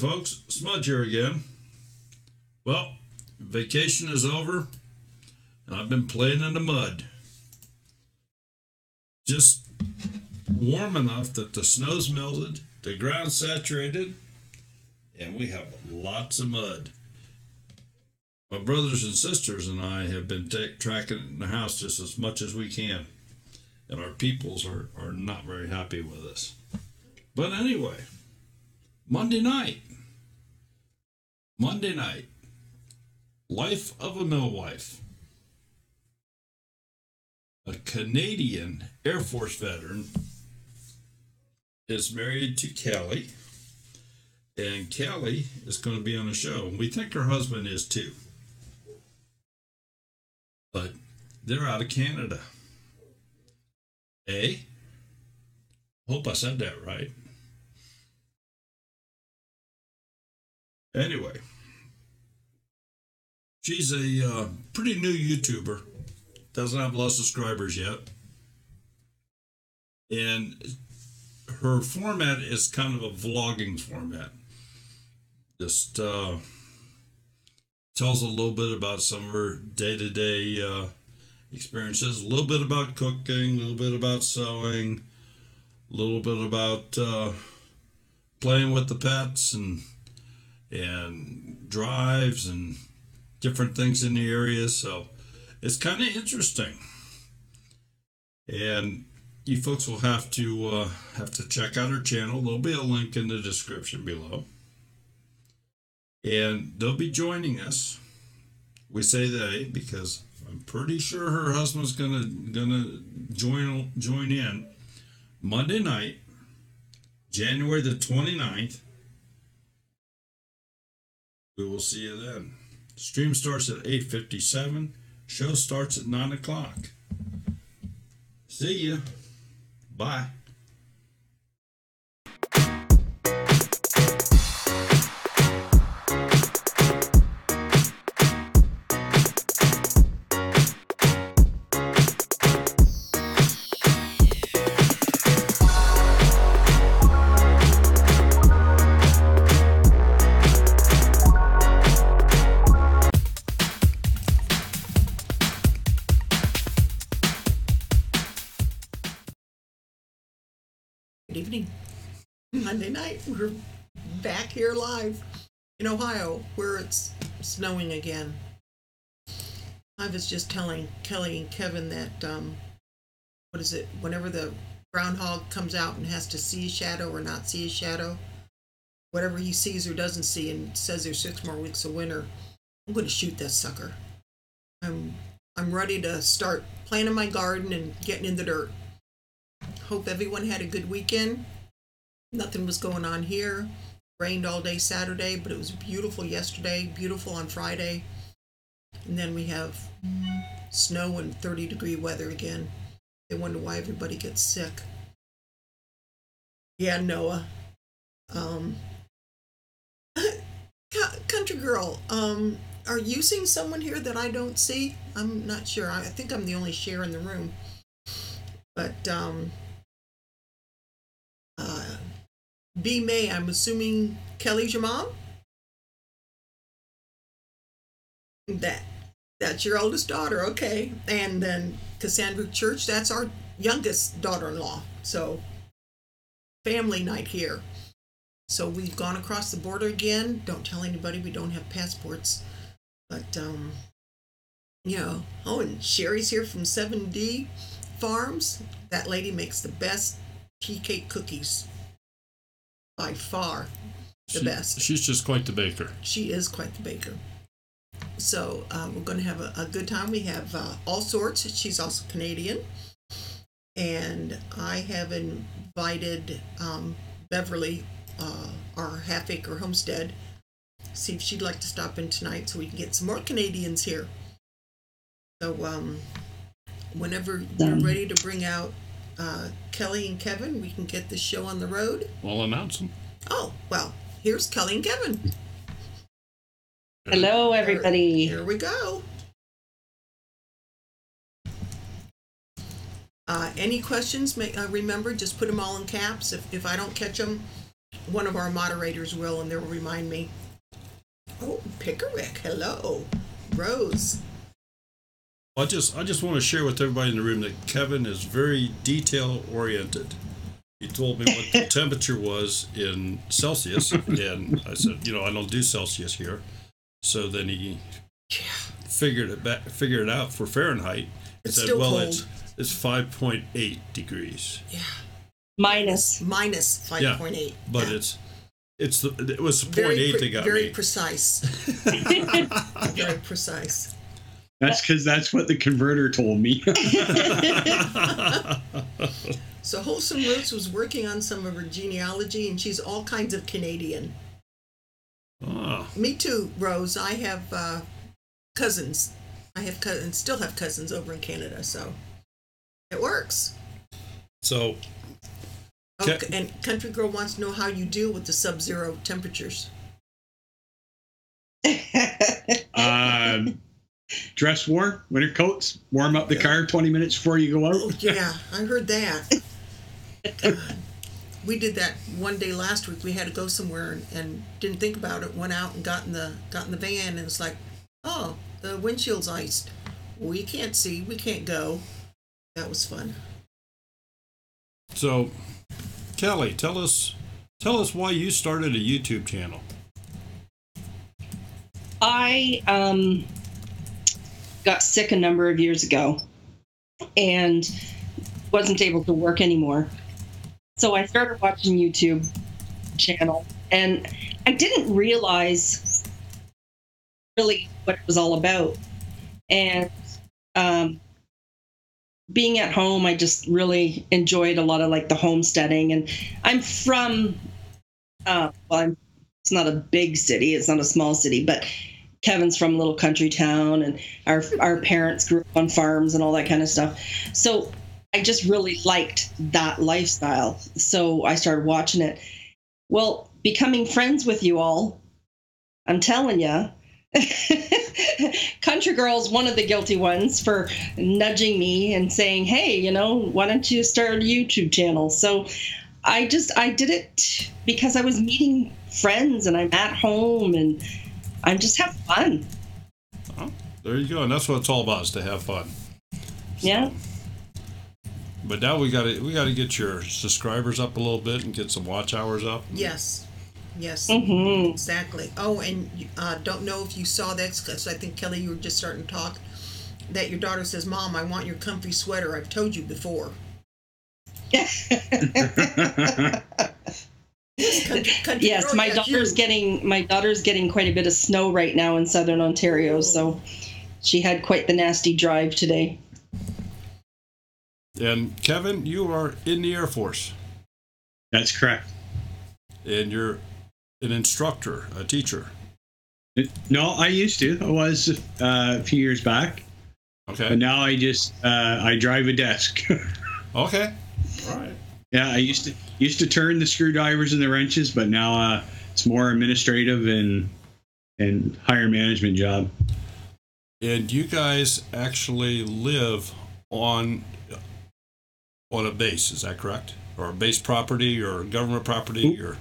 folks, Smudge here again. Well, vacation is over, and I've been playing in the mud. Just warm enough that the snow's melted, the ground's saturated, and we have lots of mud. My brothers and sisters and I have been tracking it in the house just as much as we can, and our peoples are not very happy with us. But anyway, Monday night, life of a millwife. A Canadian Air Force veteran is married to Kelly, and Kelly is going to be on the show. We think her husband is too, but they're out of Canada. Hope I said that right. Anyway, she's a pretty new YouTuber. Doesn't have a lot of subscribers yet. And her format is kind of a vlogging format. Just tells a little bit about some of her day-to-day experiences. A little bit about cooking, a little bit about sewing, a little bit about playing with the pets and drives and different things in the area. So it's kind of interesting, and you folks will have to check out her channel. There'll be a link in the description below, and they'll be joining us. We say they because I'm pretty sure her husband's gonna join in Monday night, January the 29th. We will see you then. Stream starts at 8:57. Show starts at 9 o'clock. See ya. Bye. Good evening. Monday night, we're back here live in Ohio where it's snowing again. I was just telling Kelly and Kevin that, whenever the groundhog comes out and has to see a shadow or not see a shadow, whatever he sees or doesn't see and says there's 6 more weeks of winter, I'm going to shoot that sucker. I'm ready to start planting my garden and getting in the dirt. Hope everyone had a good weekend. Nothing was going on here. Rained all day Saturday, but it was beautiful yesterday, beautiful on Friday. And then we have snow and 30-degree weather again. They wonder why everybody gets sick. Yeah, Noah. Country girl, are you seeing someone here that I don't see? I'm not sure. I think I'm the only share in the room. But B. May, I'm assuming Kelly's your mom? That's your oldest daughter, okay. And then Cassandra Church, that's our youngest daughter-in-law. So family night here. So we've gone across the border again. Don't tell anybody we don't have passports. But oh, and Sherry's here from 7D Farms. That lady makes the best tea cake cookies. By far the best. She's just quite the baker. She is quite the baker. So we're going to have a good time. We have all sorts. She's also Canadian. And I have invited Beverly, our half-acre homestead, see if she'd like to stop in tonight so we can get some more Canadians here. So whenever you're ready to bring out Kelly and Kevin, we can get this show on the road. I'll announce them. Oh, well, here's Kelly and Kevin. Hello, everybody. Here we go. Any questions? Remember, just put them all in caps. If I don't catch them, one of our moderators will, and they'll remind me. Oh, Pickerick, hello. Rose. I just want to share with everybody in the room that Kevin is very detail oriented. He told me what the temperature was in Celsius, and I said, you know, I don't do Celsius here. So then he figured it out for Fahrenheit. It's said, still well, cold. it's 5.8 degrees. Yeah. Minus 5.8. Yeah, but yeah. it was 0.8 that got very me. Precise. Very precise. That's because that's what the converter told me. So Wholesome Roots was working on some of her genealogy, and she's all kinds of Canadian. Ah. Me too, Rose. I have cousins. I have cousins, still have cousins over in Canada, so it works. So, And Country Girl wants to know how you deal with the sub-zero temperatures. Dress warm, winter coats, warm up the car 20 minutes before you go out. Oh, yeah, I heard that. God. We did that one day last week. We had to go somewhere and didn't think about it. Went out and got in the van, and it's like, oh, the windshield's iced. We can't see. We can't go. That was fun. So, Kelly, tell us why you started a YouTube channel. I got sick a number of years ago and wasn't able to work anymore. So I started watching YouTube channel, and I didn't realize really what it was all about. And being at home, I just really enjoyed a lot of like the homesteading. And I'm from, it's not a big city, it's not a small city, but Kevin's from a little country town, and our parents grew up on farms and all that kind of stuff. So I just really liked that lifestyle. So I started watching it. Well, becoming friends with you all, I'm telling you, Country Girl's one of the guilty ones for nudging me and saying, hey, you know, why don't you start a YouTube channel? So I did it because I was meeting friends and I'm at home and I'm just having fun. Oh, there you go. And that's what it's all about, is to have fun. So, yeah. But now we got to get your subscribers up a little bit and get some watch hours up. Yes. Yes, Mm-hmm. exactly. Oh, and don't know if you saw that, because I think, Kelly, you were just starting to talk, that your daughter says, Mom, I want your comfy sweater. I've told you before. Country Yes, girl, my yeah, daughter's getting quite a bit of snow right now in southern Ontario, so she had quite the nasty drive today. And Kevin, you are in the Air Force. That's correct. And you're an instructor, a teacher. No, I used to. I was a few years back. Okay. But now I just I drive a desk. Okay. All right. Yeah, I used to turn the screwdrivers and the wrenches, but now it's more administrative and higher management job. And you guys actually live on a base, is that correct? Or a base property or government property? Or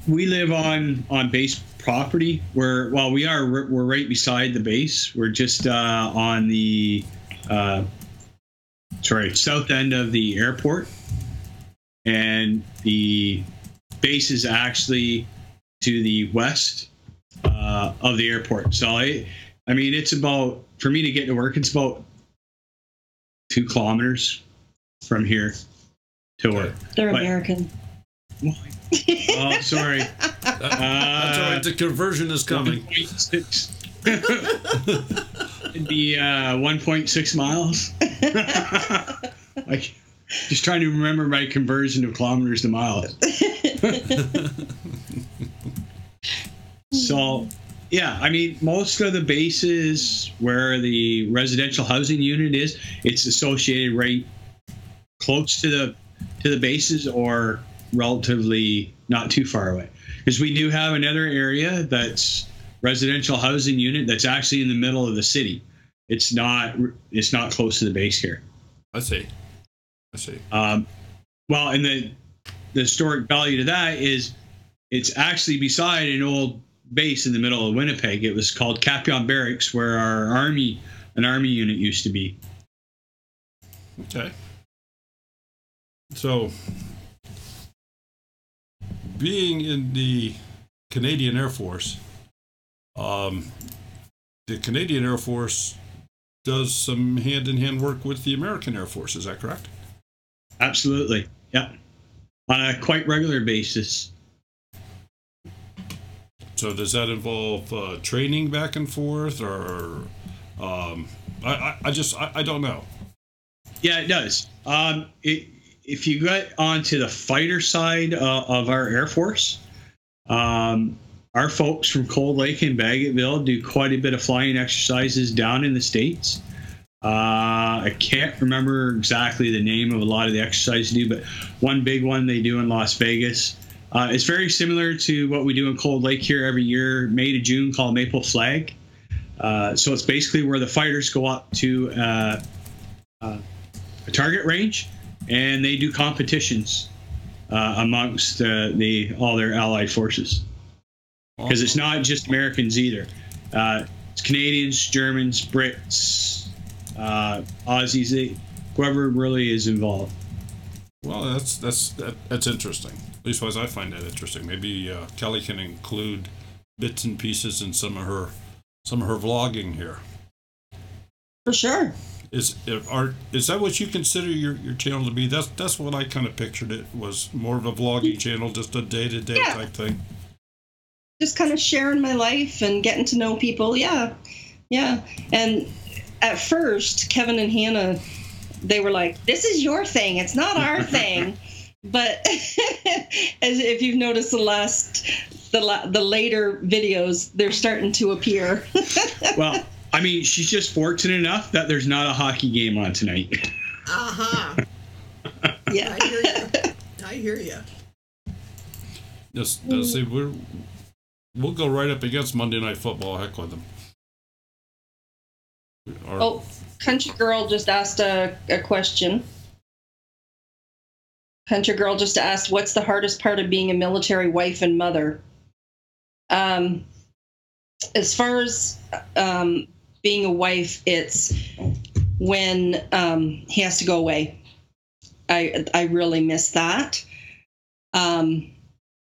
we live on base property. We're right beside the base. We're just on the south end of the airport, and the base is actually to the west of the airport. So I mean, it's about, for me to get to work, it's about 2 kilometers from here to work. They're American. Oh, sorry. that's all right. The conversion is coming. 1.6. It'd be 1.6 miles. Like, just trying to remember my conversion of kilometers to miles. So, yeah, I mean, most of the bases where the residential housing unit is, it's associated right close to the bases or relatively not too far away. Because we do have another area that's residential housing unit that's actually in the middle of the city. It's not close to the base here. I see. Well, and the historic value to that is it's actually beside an old base in the middle of Winnipeg. It was called Capion Barracks, where an army unit used to be. Okay. So, being in the Canadian Air Force, the Canadian Air Force does some hand-in-hand work with the American Air Force. Is that correct? Absolutely. Yeah. On a quite regular basis. So does that involve training back and forth, or I don't know. Yeah, it does. If you get onto the fighter side of our Air Force, our folks from Cold Lake and Bagotville do quite a bit of flying exercises down in the States. I can't remember exactly the name of a lot of the exercises they do, but one big one they do in Las Vegas. It's very similar to what we do in Cold Lake here every year, May to June, called Maple Flag. So it's basically where the fighters go up to a target range, and they do competitions amongst all their allied forces. Because it's not just Americans either. It's Canadians, Germans, Brits, Aussies, whoever really is involved. Well, that's interesting. At least as I find that interesting. Maybe Kelly can include bits and pieces in some of her vlogging here. For sure. Is that what you consider your channel to be? That's what I kind of pictured it was, more of a vlogging channel, just a day-to-day type thing. Just kind of sharing my life and getting to know people. Yeah. And at first, Kevin and Hannah, they were like, "This is your thing. It's not our thing." But as if you've noticed the later videos, they're starting to appear. Well, I mean, she's just fortunate enough that there's not a hockey game on tonight. Yeah. I hear you. Just see, we'll go right up against Monday Night Football. Heck with them. Country Girl just asked a question. Country Girl just asked, "What's the hardest part of being a military wife and mother?" As far as being a wife, it's when he has to go away. I really miss that. I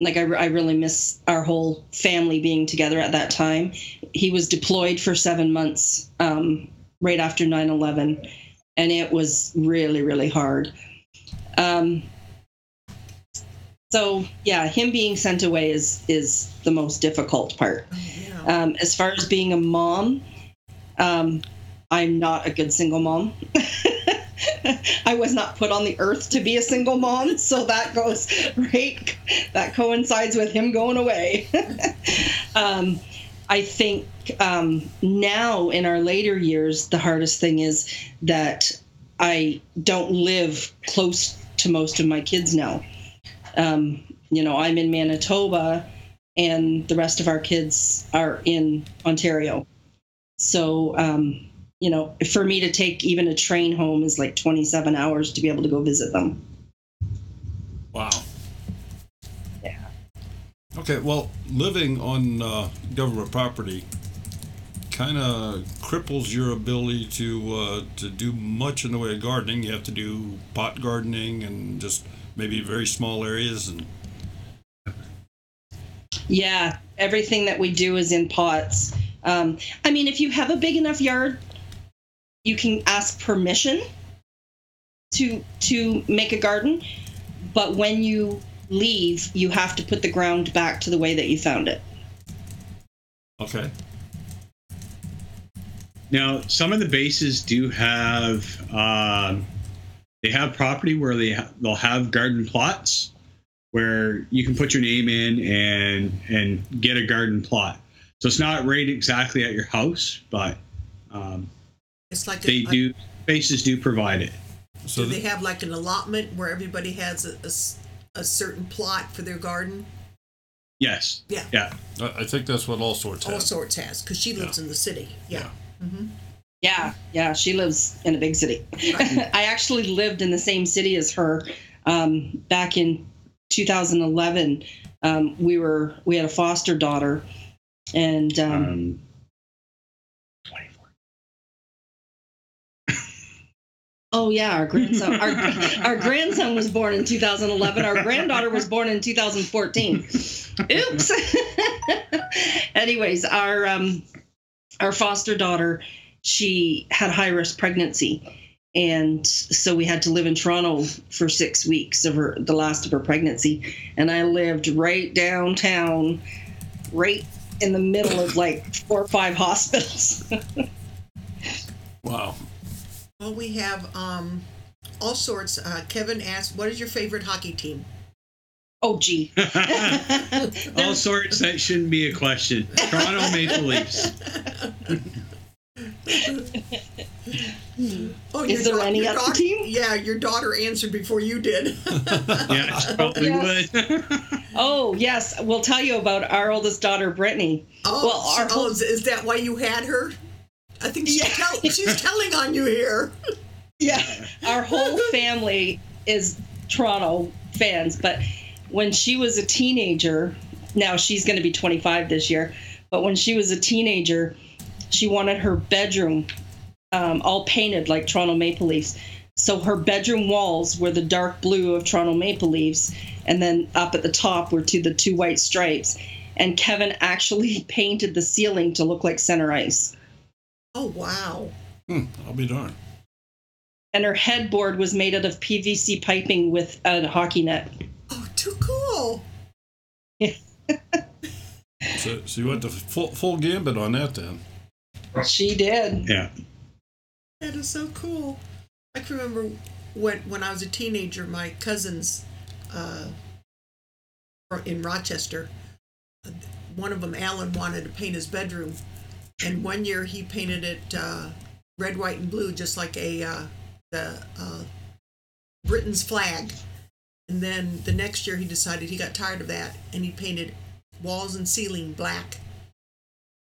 really miss our whole family being together at that time. He was deployed for 7 months right after 9/11, and it was really, really hard. So yeah, him being sent away is the most difficult part. Yeah. As far as being a mom, I'm not a good single mom. I was not put on the earth to be a single mom, so that coincides with him going away. I think now in our later years, the hardest thing is that I don't live close to most of my kids now. I'm in Manitoba, and the rest of our kids are in Ontario. So, for me to take even a train home is like 27 hours to be able to go visit them. Wow. Yeah. Okay, well, living on government property kind of cripples your ability to do much in the way of gardening. You have to do pot gardening and just maybe very small areas. And yeah, everything that we do is in pots. If you have a big enough yard, you can ask permission to make a garden, but when you leave, you have to put the ground back to the way that you found it. Okay. Now, some of the bases do have they have property where they'll have garden plots where you can put your name in and get a garden plot. So it's not right exactly at your house, but It's like bases do provide it. So do they have like an allotment where everybody has a certain plot for their garden? Yes. Yeah. Yeah. I think that's what All Sorts has. All Sorts has, because she lives in the city. Yeah. Mm-hmm. Yeah, she lives in a big city. I actually lived in the same city as her back in 2011, we had a foster daughter, and 24. oh yeah, our grandson our grandson was born in 2011. Our granddaughter was born in 2014. Oops. Anyways, our foster daughter, she had high risk pregnancy, and so we had to live in Toronto for 6 weeks of the last of her pregnancy, and I lived right downtown, right in the middle of like 4 or 5 hospitals. Wow. Well, we have all sorts. Kevin asked, what is your favorite hockey team? Oh, gee. All sorts, that shouldn't be a question. Toronto Maple Leafs. Oh, is there any other team? Yeah, your daughter answered before you did. Yeah, she probably would. Oh, yes. We'll tell you about our oldest daughter, Brittany. Oh, well, is that why you had her? I think she's telling on you here. Yeah, our whole family is Toronto fans, but when she was a teenager, now she's going to be 25 this year, but when she was a teenager, she wanted her bedroom all painted like Toronto Maple Leafs. So her bedroom walls were the dark blue of Toronto Maple Leafs, and then up at the top were the 2 white stripes. And Kevin actually painted the ceiling to look like center ice. Oh, wow. I'll be darned. And her headboard was made out of PVC piping with a hockey net. Oh, too cool. Yeah. So you went the full gambit on that then. She did. Yeah. That is so cool. I can remember when I was a teenager, my cousins in Rochester, one of them, Alan, wanted to paint his bedroom. And one year he painted it red, white, and blue, just like the Britain's flag. And then the next year he decided he got tired of that, and he painted walls and ceiling black.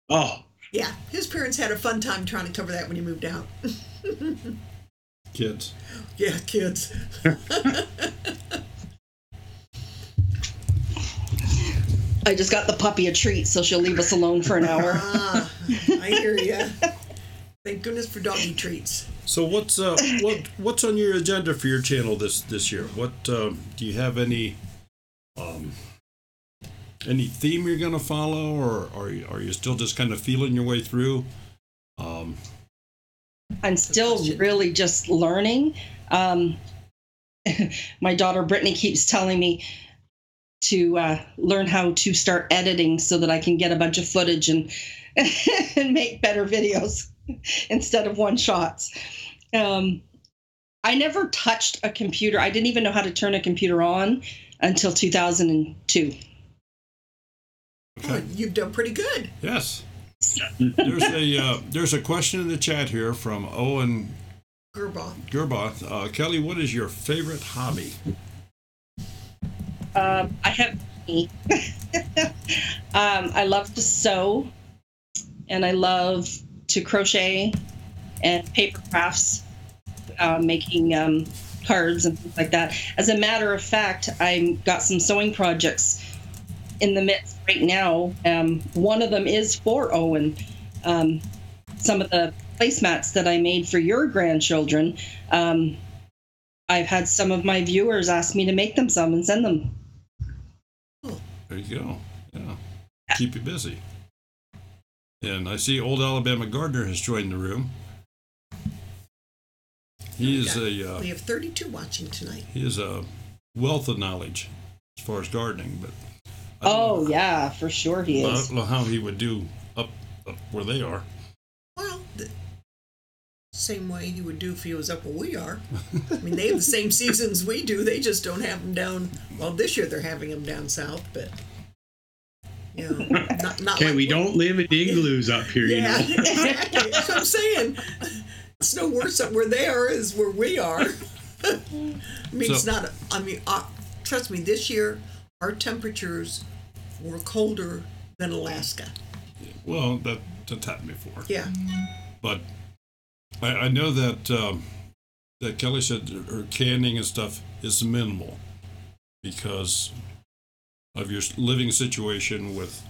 Oh. Yeah, his parents had a fun time trying to cover that when he moved out. Kids. Yeah, kids. I just got the puppy a treat, so she'll leave us alone for an hour. I hear ya. Thank goodness for doggy treats. So what's on your agenda for your channel this year? What do you have any theme you're going to follow, or are you still just kind of feeling your way through? I'm still really just learning. My daughter Brittany keeps telling me to learn how to start editing so that I can get a bunch of footage and and make better videos instead of one shots. I never touched a computer. I didn't even know how to turn a computer on until 2002. Okay. Oh, you've done pretty good. Yes. There's a question in the chat here from Owen Gerboth. Kelly, what is your favorite hobby? I have I love to sew, and I love to crochet and paper crafts, making cards and things like that. As a matter of fact, I've got some sewing projects in the midst right now. One of them is for Owen. Some of the placemats that I made for your grandchildren, I've had some of my viewers ask me to make them some and send them. There you go. Yeah. Keep you busy. And I see old Alabama Gardener has joined the room. We have 32 watching tonight. He is a wealth of knowledge as far as gardening, but yeah, for sure he is. I don't know how he would do up where they are. Well, the same way he would do if he was up where we are. I mean, they have the same seasons we do. They just don't have them down. Well, this year they're having them down south, but you know, not okay, like we don't live in igloos up here, yeah, you know. Exactly. That's what I'm saying. It's no worse up where they are as where we are. I mean, it's not. Trust me. This year, our temperatures were colder than Alaska. Well, that's happened before. Yeah. But I know that that Kelly said her canning and stuff is minimal. because of your living situation with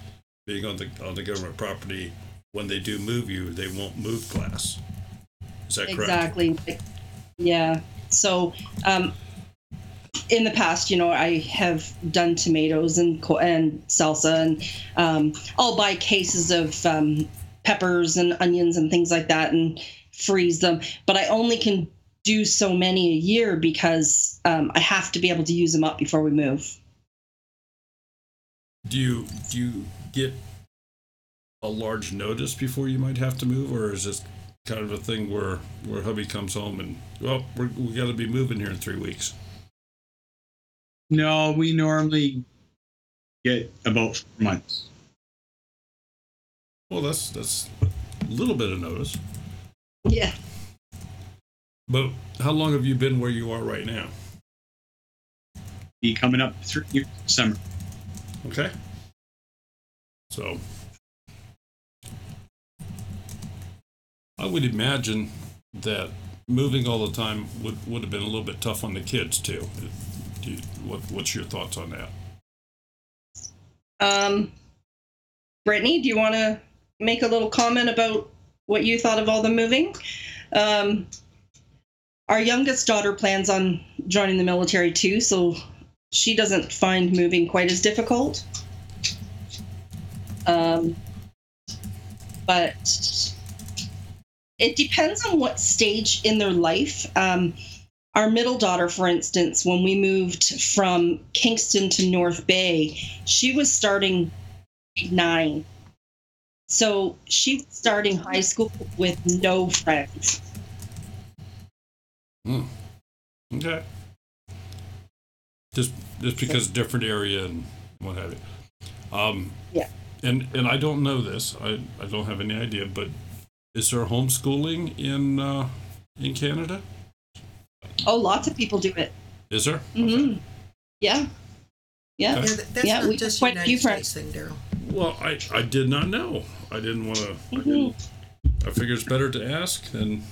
being on the government property. When they do move you, they won't move glass. Is that correct? Exactly. Yeah. So, in the past, I have done tomatoes and salsa, and I'll buy cases of peppers and onions and things like that and freeze them. But I only can do so many a year because I have to be able to use them up before we move. Do you get a large notice before you might have to move, or is this kind of a thing where hubby comes home and, well, we got to be moving here in 3 weeks? No, we normally get about 4 months. Well, that's a little bit of notice. Yeah. But how long have you been where you are right now? Be coming up 3 years this summer. Okay. So I would imagine that moving all the time would have been a little bit tough on the kids too. What's your thoughts on that? Brittany, do you want to make a little comment about what you thought of all the moving? Our youngest daughter plans on joining the military too, so she doesn't find moving quite as difficult. But it depends on what stage in their life. Our middle daughter, for instance, when we moved from Kingston to North Bay, she was starting grade 9. So she's starting high school with no friends. Okay. Just because different area and what have you. Yeah. And I don't know this. I don't have any idea. But is there homeschooling in Canada? Oh, lots of people do it. Is there? Mm-hmm. Okay. Yeah. Yeah. Okay. Yeah, that's not we just quite a United few States friends. thing, Daryl. Well, I did not know. I didn't want to. Mm-hmm. I figure it's better to ask than.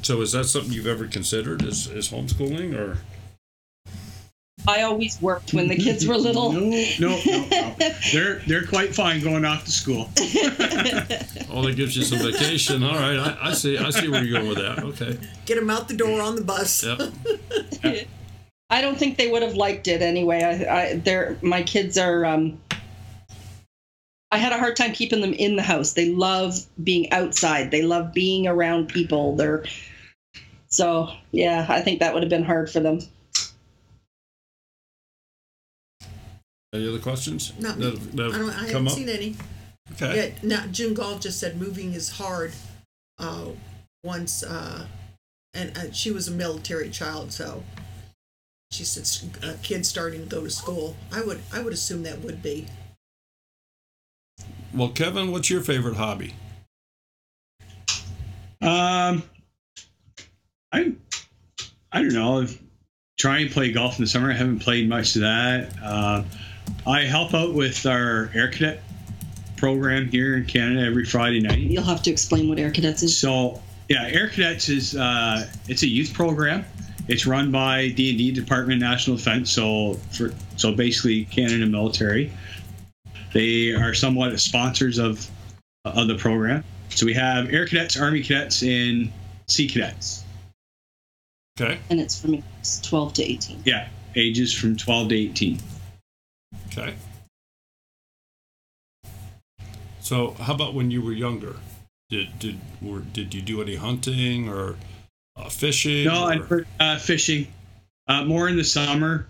So is that something you've ever considered? Is homeschooling or? I always worked when the kids were little. No. They're quite fine going off to school. Oh, that gives you some vacation. All right, I see where you're going with that. Okay. Get them out the door on the bus. Yep. I don't think they would have liked it anyway. My kids are. I had a hard time keeping them in the house. They love being outside. They love being around people. So yeah, I think that would have been hard for them. Any other questions? No, I haven't seen any. Okay. Yeah, now June Gall just said moving is hard. Once, and she was a military child, so she said kids starting to go to school. I would assume that would be. Well, Kevin, what's your favorite hobby? I don't know. Try and play golf in the summer. I haven't played much of that. I help out with our Air Cadet program here in Canada every Friday night. You'll have to explain what Air Cadets is. So, yeah, Air Cadets is it's a youth program. It's run by D&D, Department of National Defense. So basically Canada military. They are somewhat sponsors of the program. So we have Air Cadets, Army Cadets, and Sea Cadets. Okay. And it's from ages 12 to 18. Yeah, ages from 12 to 18. Okay. So, how about when you were younger? Did you do any hunting or fishing? No, fishing. More in the summer.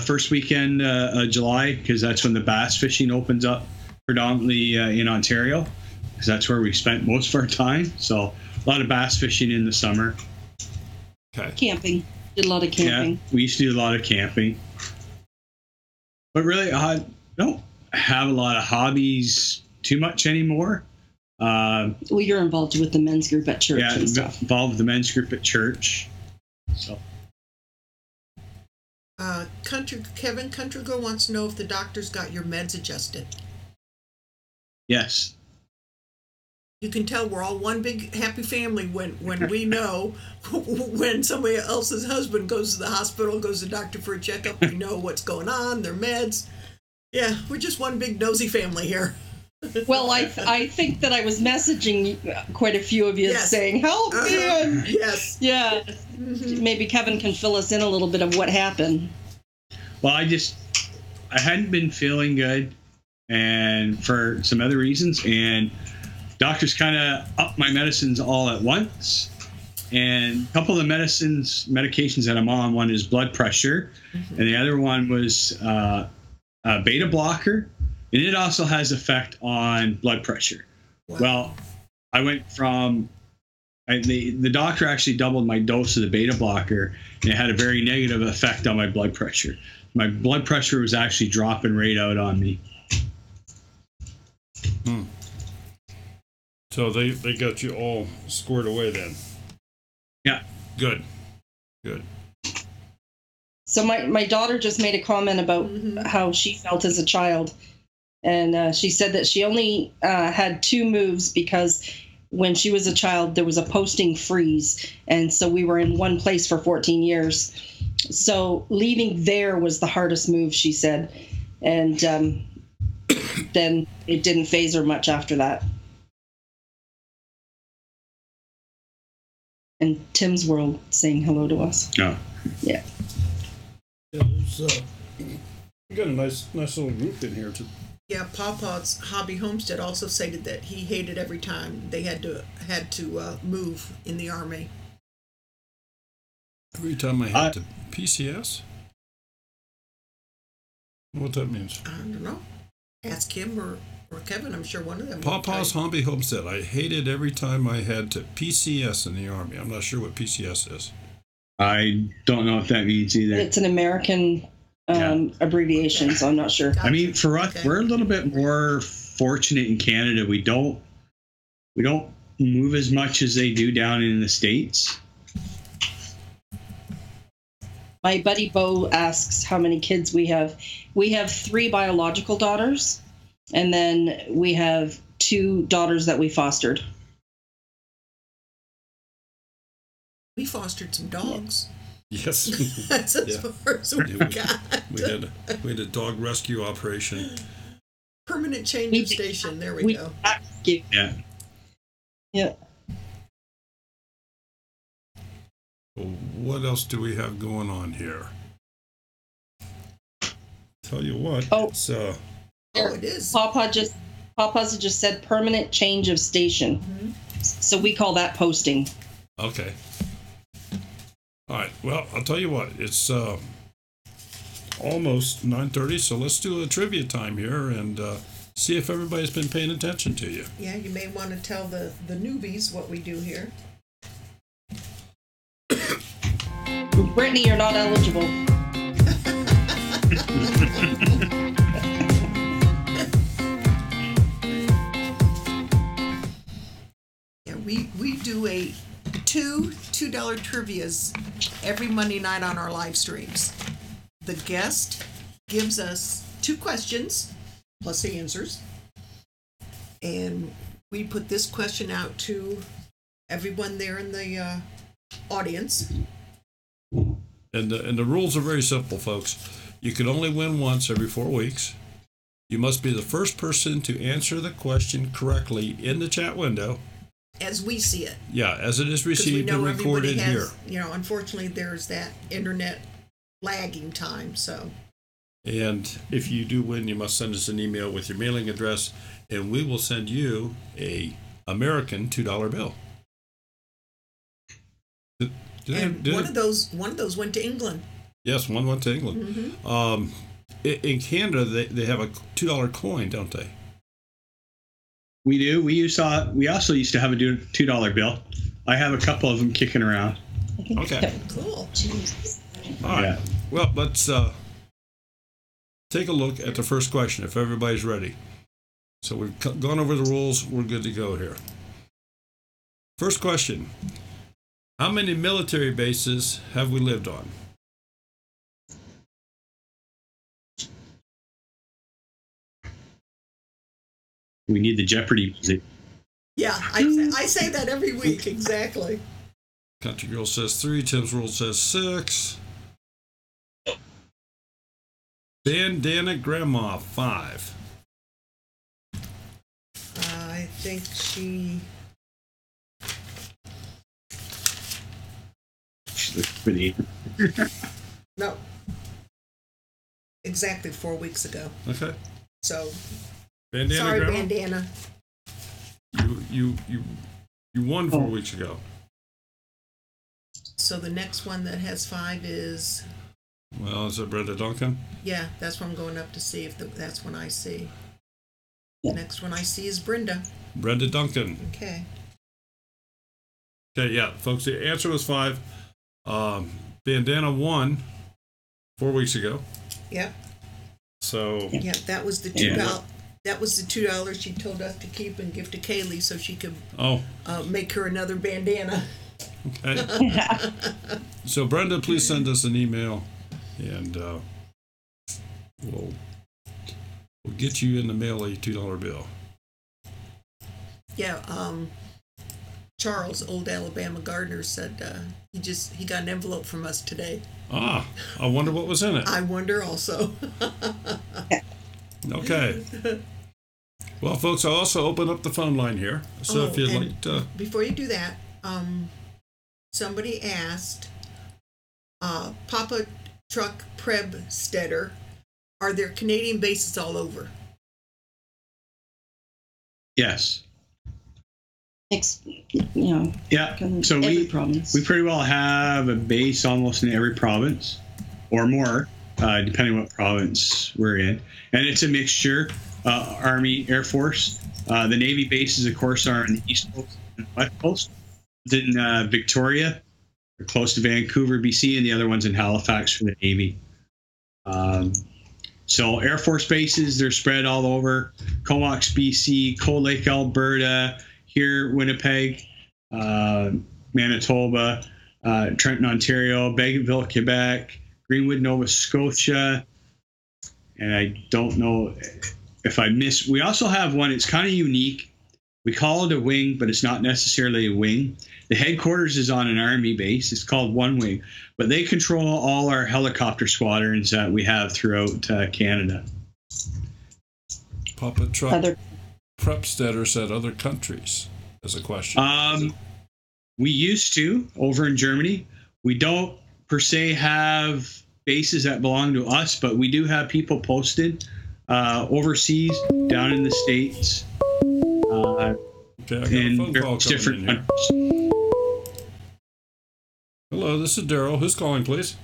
First weekend of July, because that's when the bass fishing opens up predominantly in Ontario, because that's where we spent most of our time. So a lot of bass fishing in the summer. Okay. Camping. Did a lot of camping. Yeah, we used to do a lot of camping. But really, I don't have a lot of hobbies too much anymore. Well, you're involved with the men's group at church and stuff. Involved with the men's group at church. So. Kevin Country Girl wants to know if the doctor's got your meds adjusted. Yes. You can tell we're all one big happy family when we know when somebody else's husband goes to the hospital, goes to the doctor for a checkup. We know what's going on, their meds. Yeah, we're just one big nosy family here. Well, I think that I was messaging quite a few of you saying, help me. Yes. Yeah. Maybe Kevin can fill us in a little bit of what happened. Well, I hadn't been feeling good, and for some other reasons, and doctors kind of upped my medicines all at once. And a couple of the medications that I'm on, one is blood pressure, and the other one was a beta blocker, and it also has effect on blood pressure. Wow. Well, I went from the doctor actually doubled my dose of the beta blocker, and it had a very negative effect on my blood pressure. My blood pressure was actually dropping right out on me. So they got you all squared away then. Yeah. Good. So my daughter just made a comment about how she felt as a child. And she said that she only had 2 moves because when she was a child, there was a posting freeze. And so we were in one place for 14 years. So leaving there was the hardest move, she said. And then it didn't faze her much after that. And Tim's World saying hello to us. Oh. Yeah. Yeah, we got a nice little group in here too. Yeah, Pawpaw's Hobby Homestead also stated that he hated every time they had to move in the Army. Every time I had to PCS? What that means? I don't know. Ask him or Kevin. I'm sure one of them. Pawpaw's Hobby Homestead. I hated every time I had to PCS in the Army. I'm not sure what PCS is. I don't know if that means either. It's an American abbreviation, so I'm not sure. I mean, for us, we're a little bit more fortunate in Canada. We don't move as much as they do down in the States. My buddy Bo asks how many kids we have. We have 3 biological daughters, and then we have 2 daughters that we fostered. We fostered some dogs. Yes. That's as far as we got. We had a dog rescue operation. Permanent change of station. There we go. Yeah. Yeah. What else do we have going on here? Tell you what. It's it is. Papa's just said permanent change of station. So we call that posting. Okay. All right. Well, I'll tell you what. It's almost 9:30, so let's do a trivia time here and see if everybody's been paying attention to you. Yeah, you may want to tell the newbies what we do here. Brittany, you're not eligible. Yeah, we do a $2 trivias every Monday night on our live streams. The guest gives us 2 questions plus the answers, and we put this question out to everyone there in the audience. And the rules are very simple, folks. You can only win once every 4 weeks. You must be the first person to answer the question correctly in the chat window. As we see it. Yeah, as it is received and recorded here. Unfortunately, there's that internet lagging time, so. And if you do win, you must send us an email with your mailing address, and we will send you a American $2 bill. One of those went to England. Yes, one went to England. Mm-hmm. In Canada, they have a $2 coin, don't they? We do. We also used to have a $2 bill. I have a couple of them kicking around. Okay. Cool. All right. Yeah. Well, let's take a look at the first question, if everybody's ready. So we've gone over the rules. We're good to go here. First question. How many military bases have we lived on? We need the Jeopardy music. Yeah, I say that every week, exactly. Country Girl says 3. Tim's World says 6. Bandana Grandma 5. I think she looks pretty. no, exactly 4 weeks ago. Okay. So Bandana sorry, Grandma. Bandana. You won 4 weeks ago. So the next one that has 5 is, Well, is it Brenda Duncan? yeah, that's what I'm going up to see if that's one I see. Yeah. The next one I see is Brenda. Brenda Duncan. Okay. Okay, yeah, folks, the answer was 5. Bandana won 4 weeks ago. Yep. So Yeah, that was the $2. That was the $2 she told us to keep and give to Kaylee so she could make her another bandana. okay. So Brenda, please send us an email, and we'll get you in the mail a $2 bill. Yeah, Charles, old Alabama gardener, said he got an envelope from us today. I wonder what was in it. I wonder also. Okay. Well, folks, I'll also open up the phone line here. So if you'd like to... Before you do that, somebody asked, Papa Truck Prebstetter, are there Canadian bases all over? Yes. Yeah. So every province. we pretty well have a base almost in every province, or more, depending what province we're in. And it's a mixture, Army, Air Force. The Navy bases, of course, are on the East Coast and West Coast. In Victoria, they're close to Vancouver, BC, and the other one's in Halifax for the Navy. So Air Force bases, they're spread all over. Comox, BC, Cold Lake, Alberta, here, Winnipeg, Manitoba, Trenton, Ontario, Bougainville, Quebec, Greenwood, Nova Scotia, and I don't know if I missed. We also have one, it's kind of unique. We call it a wing, but it's not necessarily a wing. The headquarters is on an Army base. It's called One Wing, but they control all our helicopter squadrons that we have throughout Canada. Papa Truck Prepstetter said other countries as a question. We used to over in Germany. We don't per se have bases that belong to us, but we do have people posted overseas, down in the States, in various different countries. Hello, this is Daryl. Who's calling, please?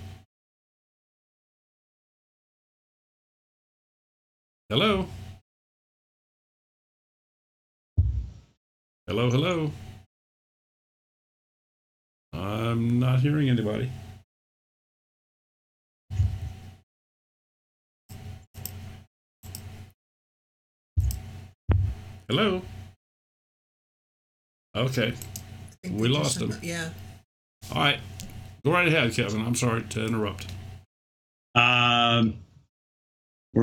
Hello? Hello, hello. I'm not hearing anybody. Hello? Okay. We lost him. Yeah. All right. Go right ahead, Kevin. I'm sorry to interrupt. Where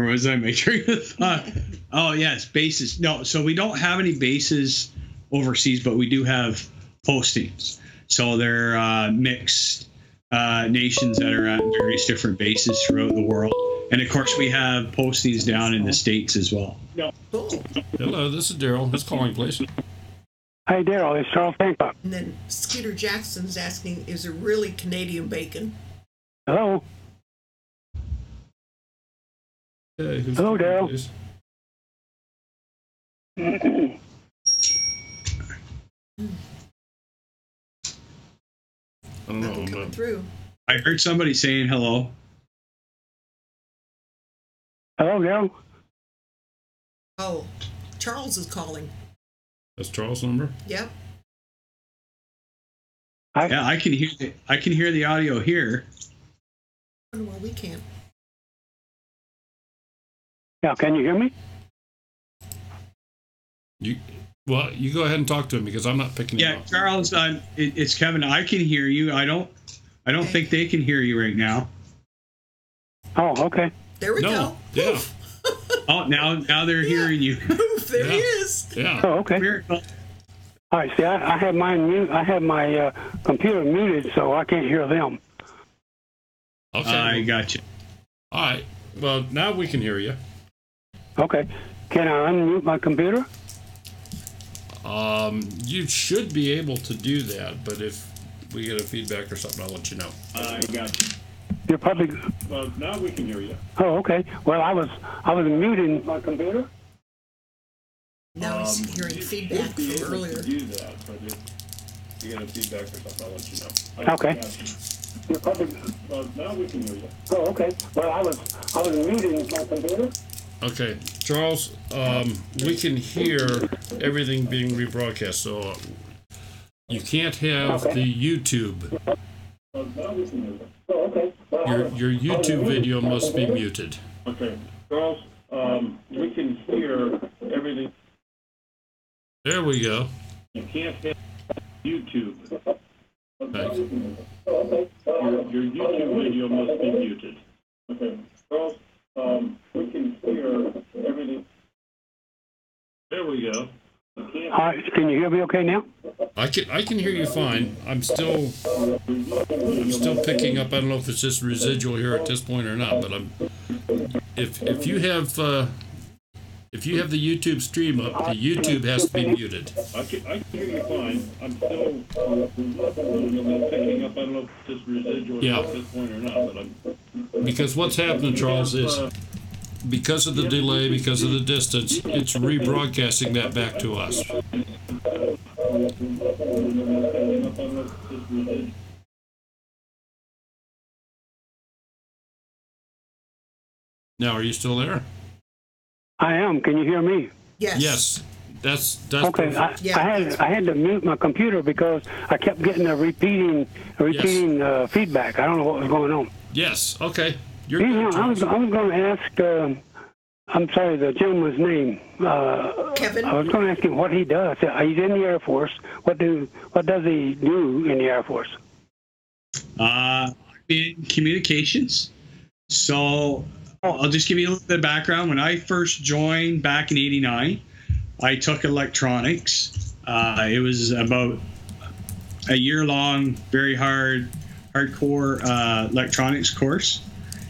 was I? Make sure you thought. Oh, yes, bases. No, so we don't have any bases overseas, but we do have postings. So they're mixed nations that are at various different bases throughout the world. And, of course, we have postings down in the States as well. Cool. Hello, this is Daryl. Who's calling, please? Hi, Daryl. It's Charles Hancock. And then Skeeter Jackson's asking, is it really Canadian bacon? Hello. Hey, who's Hello, calling, Daryl. please? I don't Nothing know. coming But through. I heard somebody saying hello. Hello, Daryl. Oh, Charles is calling. that's Charles' number? Yep. Hi. Yeah, I can hear the audio here. I wonder why we can't. Yeah, can you hear me? You go ahead and talk to him because I'm not picking him Yeah, up. Charles, it's Kevin. I can hear you. I don't think they can hear you right now. Oh, okay. There we No, go. yeah. Poof. Oh, now they're hearing you. Poof, there he Yeah. is. Yeah. Oh, okay. Miracle. All right. See, I have mine mute. I have my computer muted, so I can't hear them. Okay. I got you. All right. Well, now we can hear you. Okay. Can I unmute my computer? You should be able to do that, but if we get a feedback or something, I'll let you know. I got you. You're probably. Well, now we can hear you. Oh, okay. Well, I was muting my computer. Now he's hearing feedback from earlier. Do that, but if you get a feedback or something, I'll let you know. Okay. You're probably. Well, now we can hear you. Oh, okay. Well, I was muting my computer. Okay, Charles, we can hear everything being rebroadcast, so you can't have the YouTube. Your YouTube video must be muted. Okay, Charles, we can hear everything. There we go. You can't have YouTube. Thanks. Your YouTube video must be muted. Okay, Charles. We can hear everything. There we go. All right, can you hear me okay now? I can hear you fine. I'm still picking up. I don't know if it's just residual here at this point or not, but if you have the YouTube stream up, the YouTube has to be muted. I can hear you fine. I'm still picking up. I don't know if it's just residual here at this point or not, but because what's happening, Charles, is because of the delay, because of the distance, it's rebroadcasting that back to us. Now, are you still there? I am. Can you hear me? Yes. Yes. That's okay. I had to mute my computer because I kept getting a repeating feedback. I don't know what was going on. Yes. Okay. I was going to ask. I'm sorry, the gentleman's name. Kevin. I was going to ask him what he does. He's in the Air Force. What does he do in the Air Force? In communications. So I'll just give you a little bit of background. When I first joined back in '89, I took electronics. It was about a year-long, very hardcore electronics course,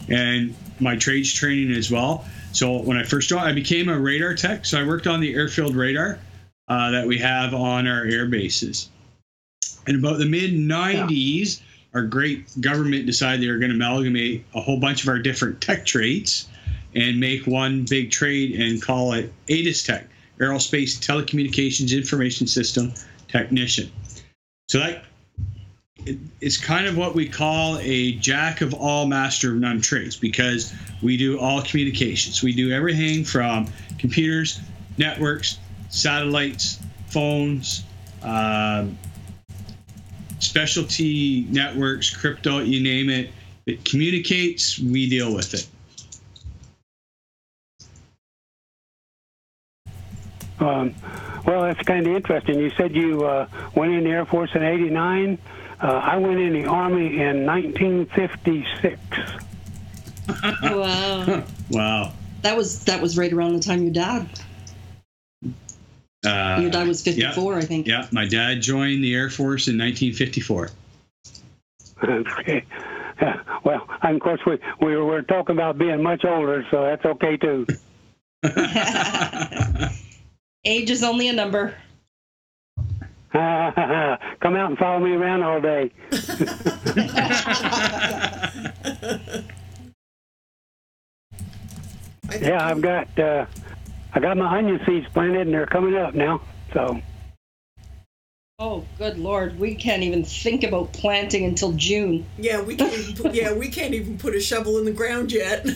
and my trades training as well. So when I first joined, I became a radar tech. So I worked on the airfield radar that we have on our air bases. In about the mid-'90s, our great government decided they were going to amalgamate a whole bunch of our different tech trades and make one big trade and call it ATIS Tech, Aerospace Telecommunications Information System Technician. So that it's kind of what we call a jack of all, master of none trades, because we do all communications. We do everything from computers, networks, satellites, phones, specialty networks, crypto, you name it. It communicates, we deal with it. Well, that's kind of interesting. You said you went in the Air Force in '89. I went in the Army in 1956. Wow. Wow. That was right around the time your dad. Your dad was 54, yeah, I think. Yeah, my dad joined the Air Force in 1954. Okay. Well, and of course, we were talking about being much older, so that's okay, too. Age is only a number. Come out and follow me around all day. Yeah, I got my onion seeds planted, and they're coming up now. So. Oh, good Lord! We can't even think about planting until June. Yeah, we can't even put a shovel in the ground yet.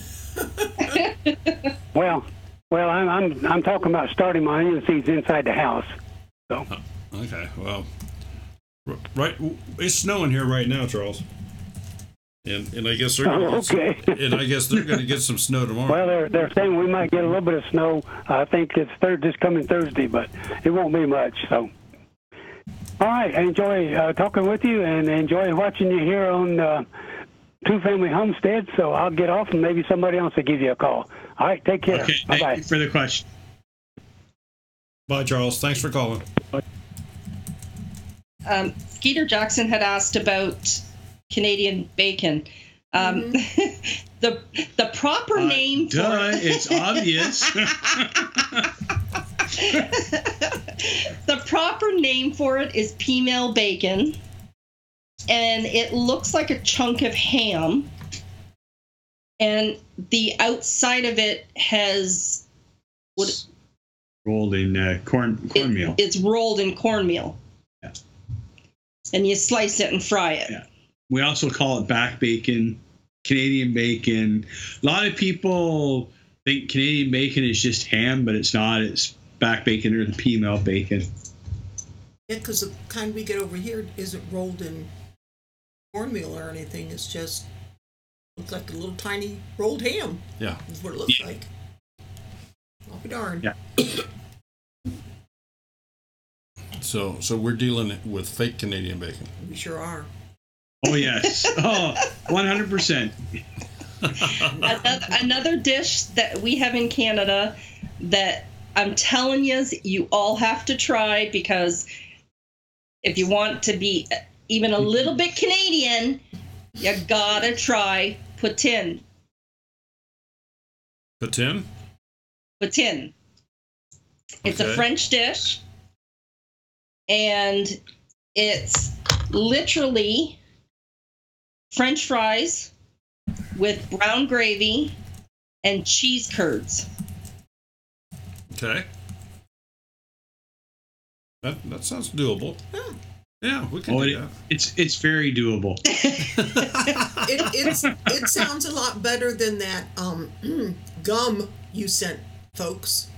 Well, I'm talking about starting my onion seeds inside the house. So. Okay, well, right, it's snowing here right now, Charles, and I guess they're going to get some snow tomorrow. Well, they're saying we might get a little bit of snow. I think it's this coming Thursday, but it won't be much. So, all right, I enjoy talking with you and enjoy watching you here on Two Family Homestead. So I'll get off and maybe somebody else will give you a call. All right, take care. Okay, thank you for the question. Bye, Charles. Thanks for calling. Skeeter Jackson had asked about Canadian bacon. The proper name for it. It's obvious. The proper name for it is female bacon, and it looks like a chunk of ham, and the outside of it has rolled in cornmeal. It's rolled in cornmeal. Yeah. And you slice it and fry it. Yeah. We also call it back bacon, Canadian bacon. A lot of people think Canadian bacon is just ham, but it's not. It's back bacon or the female bacon. Yeah, because the kind we get over here isn't rolled in cornmeal or anything. It's just looks like a little tiny rolled ham. Yeah. That's what it looks like. I'll be darned. Yeah. So we're dealing with fake Canadian bacon. We sure are. Oh, yes. Oh, 100%. Another dish that we have in Canada that I'm telling you all have to try, because if you want to be even a little bit Canadian, you gotta try poutine. Poutine? Poutine. It's Okay. a French dish, and it's literally French fries with brown gravy and cheese curds. Okay. That sounds doable. Huh. Yeah, we can do that. It's very doable. It sounds a lot better than that gum you sent, folks.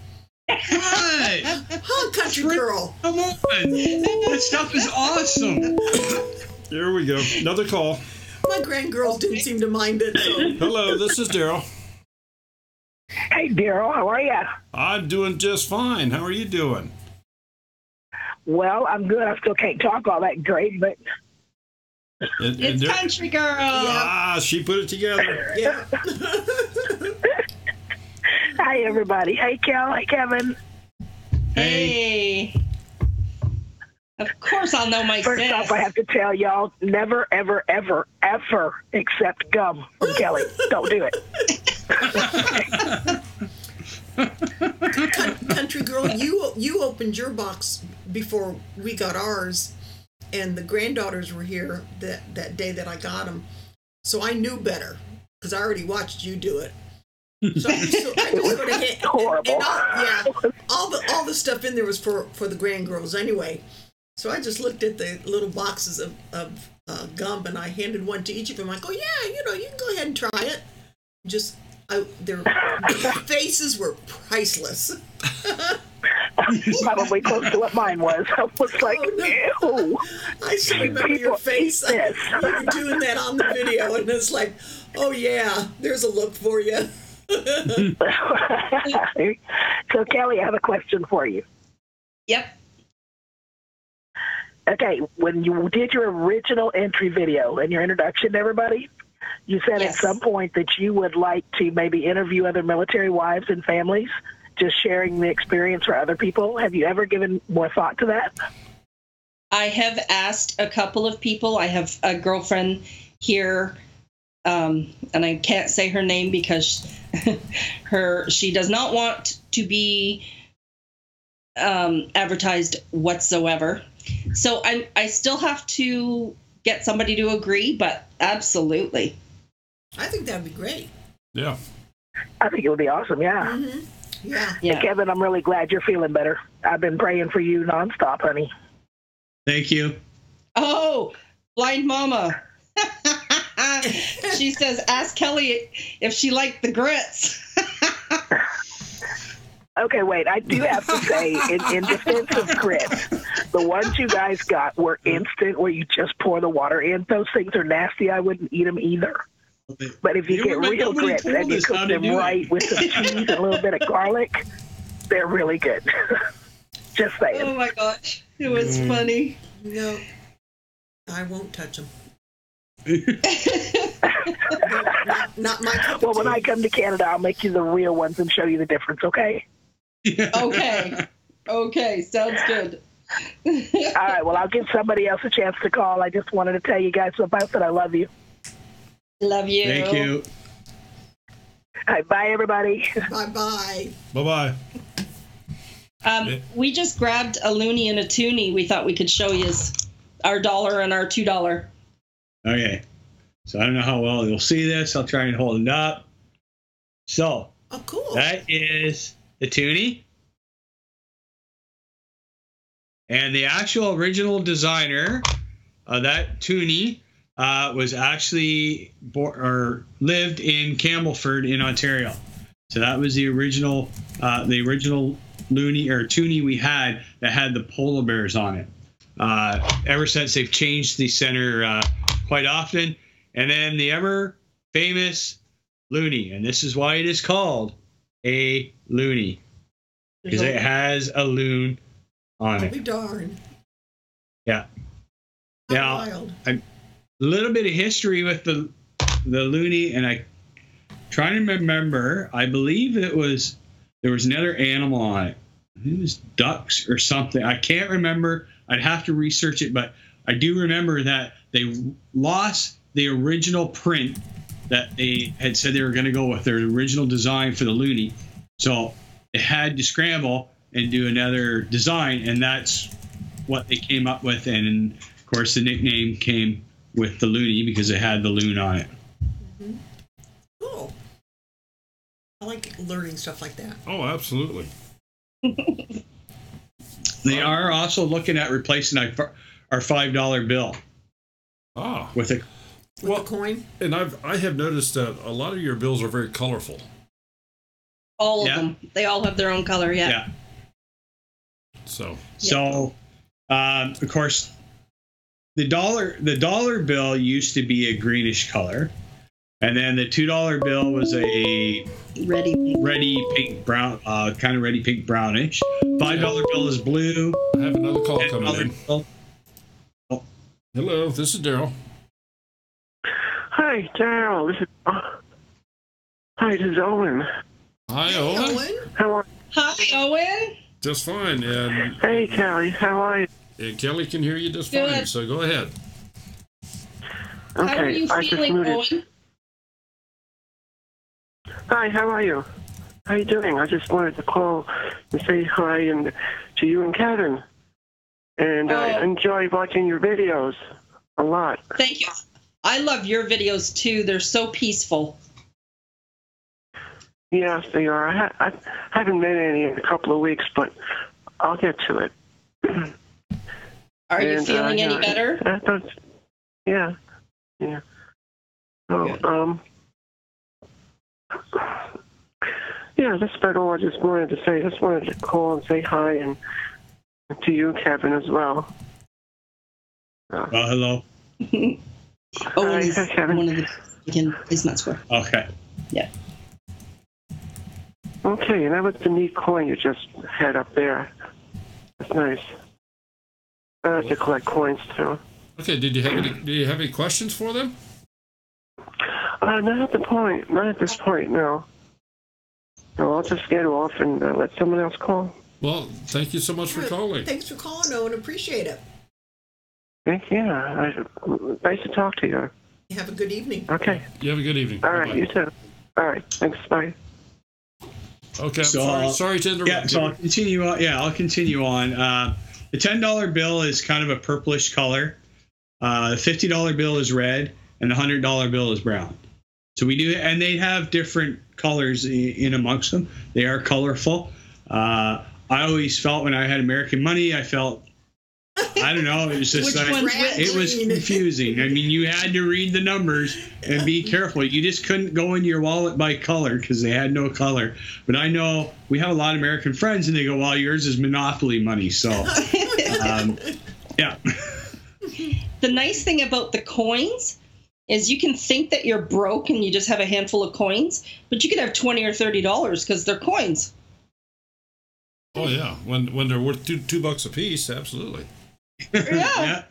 What? Huh, country girl? Come on. That stuff is awesome. Here we go. Another call. My grandgirls didn't seem to mind it. So. Hello, this is Daryl. Hey, Daryl, how are you? I'm doing just fine. How are you doing? Well, I'm good. I still can't talk all that great, but It's country girl. Ah, she put it together. Yeah. hi, everybody. Hey, Kel. Hey, Kevin. Hey. Of course I'll know my First sis. off, I have to tell y'all, never, ever, ever, ever accept gum from Kelly. Don't do it. Country girl, you opened your box before we got ours, and the granddaughters were here that day that I got them, so I knew better because I already watched you do it. So I just sort of hit horrible. All the stuff in there was for the grandgirls anyway. So I just looked at the little boxes of gum, and I handed one to each of them. Like, oh yeah, you can go ahead and try it. Their faces were priceless. Probably close to what mine was. I was like, ew. I still remember your face. You were doing that on the video, and it's like, oh yeah, there's a look for you. So, Kelly, I have a question for you. Yep. Okay, when you did your original entry video and your introduction to everybody, you said Yes. at some point that you would like to maybe interview other military wives and families, just sharing the experience for other people. Have you ever given more thought to that? I have asked a couple of people. I have a girlfriend here, and I can't say her name because she does not want to be advertised whatsoever. So I still have to get somebody to agree, but absolutely. I think that'd be great. Yeah. I think it would be awesome, yeah. Mm-hmm. Yeah. Hey, Kevin, I'm really glad you're feeling better. I've been praying for you nonstop, honey. Thank you. Oh, blind mama. She says, ask Kelly if she liked the grits. Okay, wait. I do have to say, in defense of grits, the ones you guys got were instant, where you just pour the water in. Those things are nasty. I wouldn't eat them either. But if you get real grits and you cook them right with some cheese and a little bit of garlic, they're really good. Just saying. Oh my gosh, it was funny. No, I won't touch them. Not my cup of Well, when tea. I come to Canada, I'll make you the real ones and show you the difference, okay? Okay, sounds good. All right, well, I'll give somebody else a chance to call. I just wanted to tell you guys about that I love you. Love you. Thank you. All right, bye, everybody. Bye-bye. Bye-bye. We just grabbed a loonie and a toonie. We thought we could show you our $1 and our $2. Okay. So I don't know how well you'll see this. I'll try and hold it up. So Oh, cool. that is the toonie. And the actual original designer of that toonie was actually lived in Campbellford in Ontario. So that was the original loonie or toonie we had that had the polar bears on it. Ever since, they've changed the center quite often. And then the ever famous loonie, and this is why it is called a loonie, because it has a loon on I'll be it. darned. Yeah. How Now, wild. a little bit of history with the loonie, and I trying to remember. I believe there was another animal on it. I think it was ducks or something. I can't remember. I'd have to research it, but I do remember that they lost the original print that they had said they were going to go with, their original design for the loonie. So they had to scramble and do another design, and that's what they came up with. And of course, the nickname came with the loonie because it had the loon on it. Mm-hmm. Cool. I like learning stuff like that. Oh, absolutely. They are also looking at replacing our $5 bill Ah. with a. With the coin? And I have noticed that a lot of your bills are very colorful. All of them. They all have their own color, Yeah. So Of course, the dollar bill used to be a greenish color, and then the $2 bill was a reddy pink brown, kind of reddy pink brownish. $5 bill is blue. I have another call coming in. Bill. Hello, this is Daryl. Hi, Daryl. This is Owen. Hi, Owen. How are Hi, Owen. Just fine. And Hey, Kelly. How are you? Kelly can hear you just Good. fine, so go ahead. How are you I just feeling, moved Owen? Hi, how are you? How you doing? I just wanted to call and say hi and to you and Kevin. And I enjoy watching your videos a lot. Thank you. I love your videos too. They're so peaceful. Yes, they are. I haven't made any in a couple of weeks, but I'll get to it. Are you feeling any better? Yeah. So, yeah, that's about all I just wanted to say. Just wanted to call and say hi, and to you, Kevin, as well. Hello. Owen is Hi, Kevin. one of the is not square. Okay. Yeah. Okay, and that was the neat coin you just had up there. That's nice. I like to collect coins too. Okay, do you have any questions for them? Not at the point. Not at this point. No. No, I'll just get off and let someone else call. Well, thank you so much for calling. Thanks for calling, Owen. Appreciate it. Yeah, nice to talk to you. Have a good evening. Okay. You have a good evening. All right, Bye-bye. you too. All right, thanks. Bye. Okay, So, sorry to interrupt. Yeah, so I'll continue on. Yeah, I'll continue on. The $10 bill is kind of a purplish color. The $50 bill is red, and the $100 bill is brown. So we do, and they have different colors in amongst them. They are colorful. I always felt when I had American money, I felt, I don't know, it was just Which like, one's which? it was confusing. I mean, you had to read the numbers and be careful. You just couldn't go into your wallet by color because they had no color. But I know we have a lot of American friends, and they go, well, yours is Monopoly money. So, yeah. The nice thing about the coins is you can think that you're broke and you just have a handful of coins, but you could have $20 or $30 because they're coins. Oh yeah, when they're worth $2 a piece, absolutely. Yeah.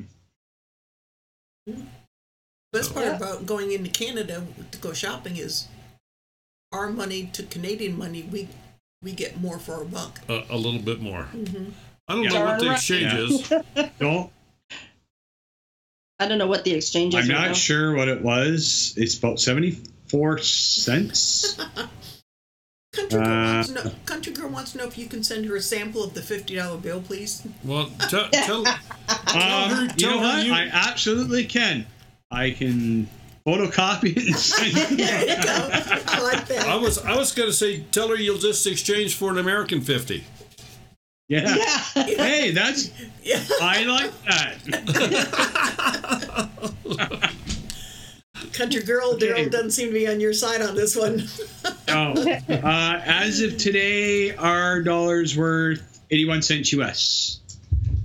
Best part about going into Canada to go shopping is our money to Canadian money, we get more for our buck. A little bit more. Mm-hmm. I don't know what the exchange is. Don't. I don't know what the exchange is. I'm not sure what it was. It's about 74 cents. Country girl wants to know if you can send her a sample of the $50 bill, please. Well, tell her. You know what? I absolutely can. I can photocopy it and send it. There you go. I like that. I was going to say, tell her you'll just exchange for an American 50. Yeah. Hey, that's. Yeah. I like that. Country girl, Daryl doesn't seem to be on your side on this one. No. As of today, our dollar's worth 81 cents US,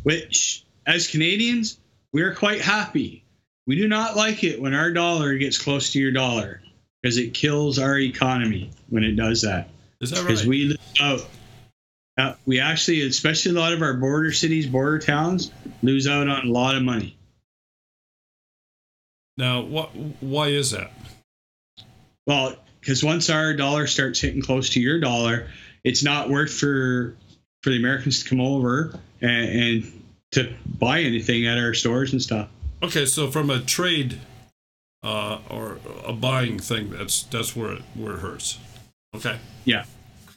which, as Canadians, we're quite happy. We do not like it when our dollar gets close to your dollar, because it kills our economy when it does that. Is that right? Because we lose out. We actually, especially a lot of our border cities, border towns, lose out on a lot of money. Now, why is that? Well, because once our dollar starts hitting close to your dollar, it's not worth for the Americans to come over and to buy anything at our stores and stuff. Okay, so from a trade or a buying thing, that's where it hurts. Okay. Yeah.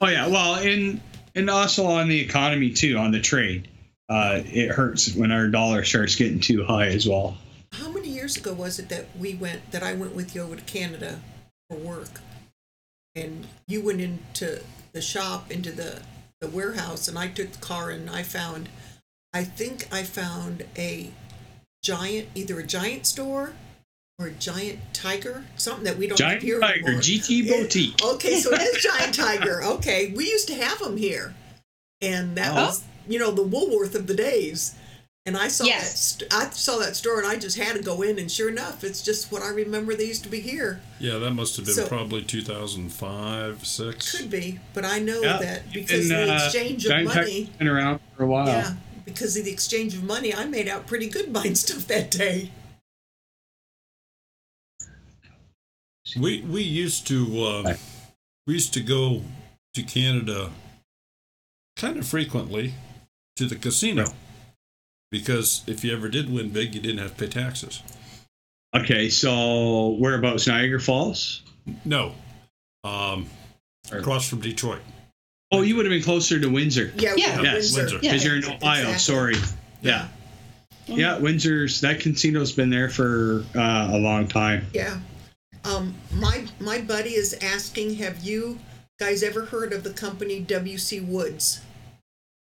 Oh yeah. Well, and also on the economy too, on the trade, it hurts when our dollar starts getting too high as well. How many years ago was it that I went with you over to Canada for work, and you went into the shop, into the warehouse, and I took the car and I found either a giant store or a giant tiger, something that we don't have here anymore. Giant tiger, GT Boutique. Okay, so it is giant tiger. Okay, we used to have them here, and that was the Woolworth of the days. And I saw that store, and I just had to go in, and sure enough, it's just what I remember they used to be here. Yeah, that must have been probably 2005, 6. Could be, but I know that because of the exchange of money. Been around for a while. Yeah, because of the exchange of money, I made out pretty good buying stuff that day. We used to go to Canada kind of frequently to the casino. Right. Because if you ever did win big, you didn't have to pay taxes. Okay, so whereabouts? Niagara Falls? No. Across from Detroit. Oh, you would have been closer to Windsor. Yeah. Yes, Windsor. Because you're in Ohio, exactly. Sorry. Yeah. Yeah, Windsor's, that casino's been there for a long time. Yeah. My buddy is asking, have you guys ever heard of the company W.C. Woods?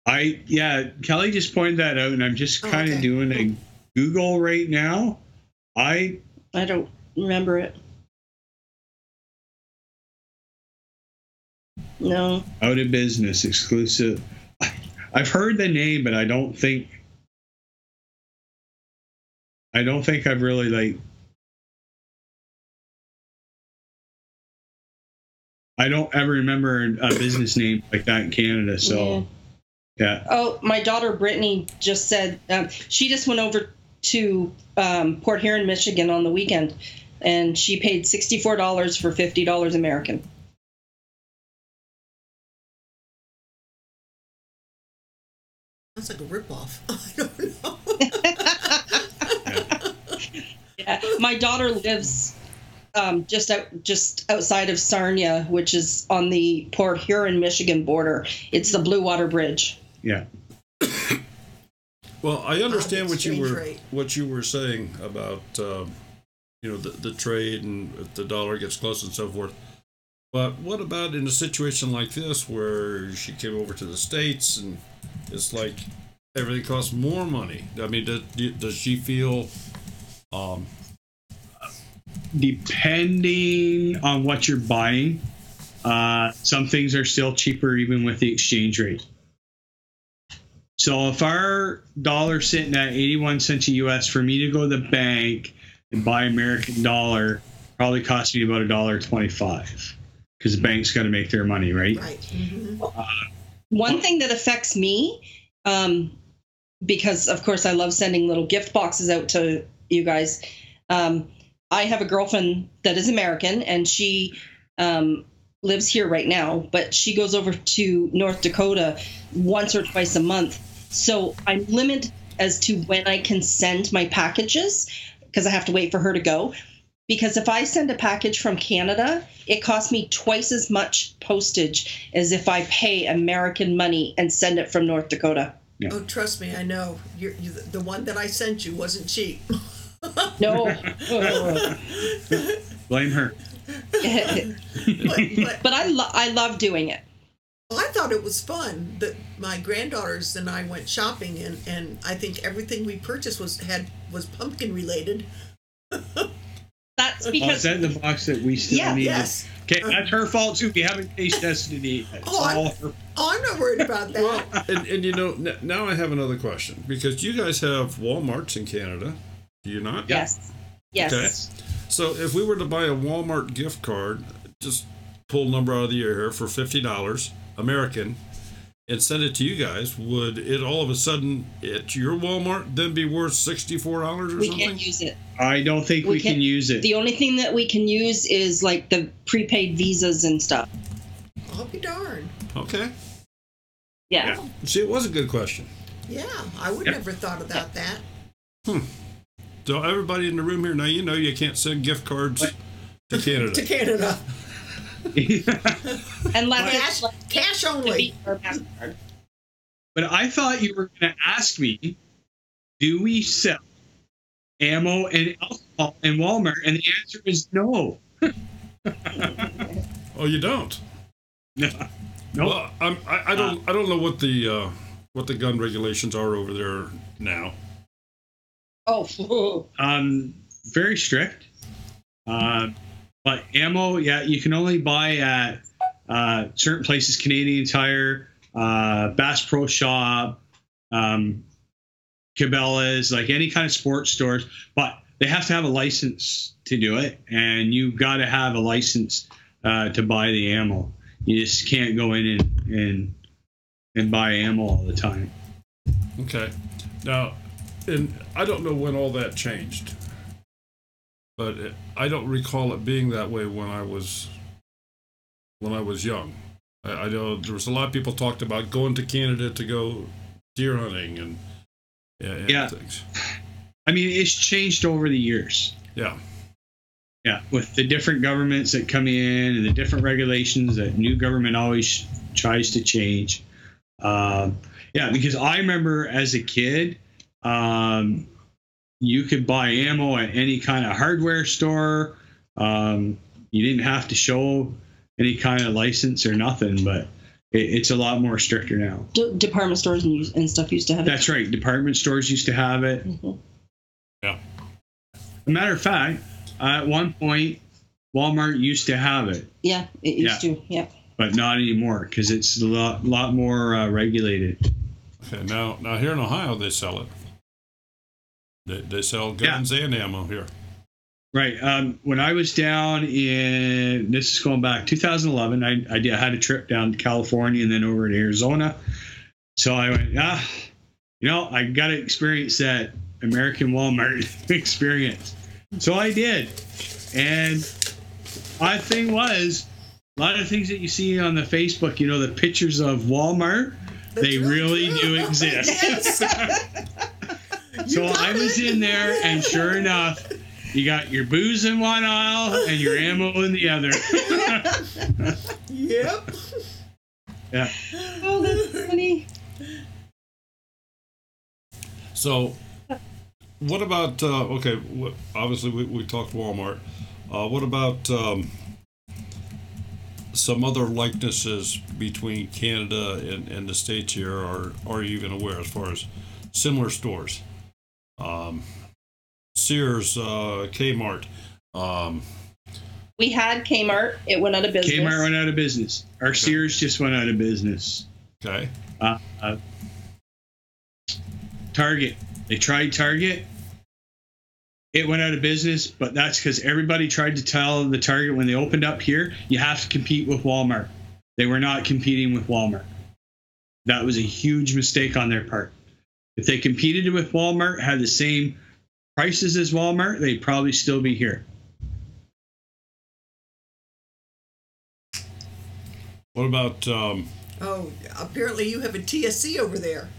Kelly just pointed that out, and I'm just kind of doing a Google right now. I don't remember it. No. Out of business, exclusive. I've heard the name, but I don't think I've really I don't ever remember a business name like that in Canada, so. Yeah. Oh, my daughter Brittany just said she just went over to Port Huron, Michigan on the weekend, and she paid $64 for $50 American. That's like a ripoff. I don't know. Yeah. My daughter lives just outside of Sarnia, which is on the Port Huron, Michigan border. It's the Blue Water Bridge. Yeah. Well, I understand what you were saying about the trade and if the dollar gets close and so forth. But what about in a situation like this where she came over to the States and it's like everything costs more money? I mean, does she feel? Depending on what you're buying, some things are still cheaper even with the exchange rate. So if our dollar's sitting at 81 cents a US, for me to go to the bank and buy American dollar probably costs me about $1.25 because the bank's got to make their money, right? Right. Mm-hmm. One thing that affects me, because of course I love sending little gift boxes out to you guys. I have a girlfriend that is American, and she lives here right now, but she goes over to North Dakota once or twice a month, So I'm limited as to when I can send my packages because I have to wait for her to go. Because if I send a package from Canada, it costs me twice as much postage as if I pay American money and send it from North Dakota. Yeah. Oh, trust me, I know. The one that I sent you wasn't cheap. No. Blame her. but I love doing it. Well, I thought it was fun that my granddaughters and I went shopping, and I think everything we purchased was pumpkin related. That's because is that in the box that we still need? Yes. Okay, that's her fault too. We haven't taste tested it yet. I'm not worried about that. Well, and you know, now I have another question because you guys have Walmarts in Canada, do you not? Yes. Yes. Okay. So if we were to buy a Walmart gift card, just pull a number out of the air here for $50 American, and send it to you guys, would it all of a sudden at your Walmart then be worth $64 or something? We can't use it. I don't think we can use it. The only thing that we can use is like the prepaid visas and stuff. I'll be darned. Okay. Yeah. See, it was a good question. Yeah, I would never thought about that. So everybody in the room here, now you know you can't send gift cards to Canada. To Canada. Unless cash only. But I thought you were going to ask me, do we sell ammo and alcohol in Walmart? And the answer is no. Oh, you don't? No. Well, I don't know what the gun regulations are over there now. Oh. Very strict. But ammo, yeah, you can only buy at certain places, Canadian Tire, Bass Pro Shop, Cabela's, like any kind of sports stores. But they have to have a license to do it, and you've got to have a license to buy the ammo. You just can't go in and buy ammo all the time. Okay. Now, and I don't know when all that changed. But I don't recall it being that way when I was young. I know there was a lot of people talked about going to Canada to go deer hunting and things. I mean, it's changed over the years. Yeah. Yeah, with the different governments that come in and the different regulations that new government always tries to change. Yeah, because I remember as a kid, you could buy ammo at any kind of hardware store. You didn't have to show any kind of license or nothing, but it's a lot more stricter now. Department stores and stuff used to have it. That's right. Department stores used to have it. Mm-hmm. Yeah. As a matter of fact, at one point, Walmart used to have it. Yeah, it used to. Yeah. But not anymore because it's a lot more regulated. Okay. Now here in Ohio, they sell it. They sell guns and ammo here. Right. When I was down in, this is going back 2011, I had a trip down to California and then over to Arizona. So I went, I got to experience that American Walmart experience. So I did. And my thing was, a lot of things that you see on the Facebook, the pictures of Walmart, they really do exist. So I was in there, and sure enough, you got your booze in one aisle and your ammo in the other. Yep. Yeah. Oh, that's funny. So, what about, obviously we talked Walmart. What about some other likenesses between Canada and the States here? Are you even aware as far as similar stores? Sears, Kmart. We had Kmart. It went out of business. Kmart went out of business. Our Sears just went out of business. Okay. Target. They tried Target. It went out of business, but that's because everybody tried to tell the Target when they opened up here, you have to compete with Walmart. They were not competing with Walmart. That was a huge mistake on their part. If they competed with Walmart, had the same prices as Walmart, they'd probably still be here. What about... apparently you have a TSC over there.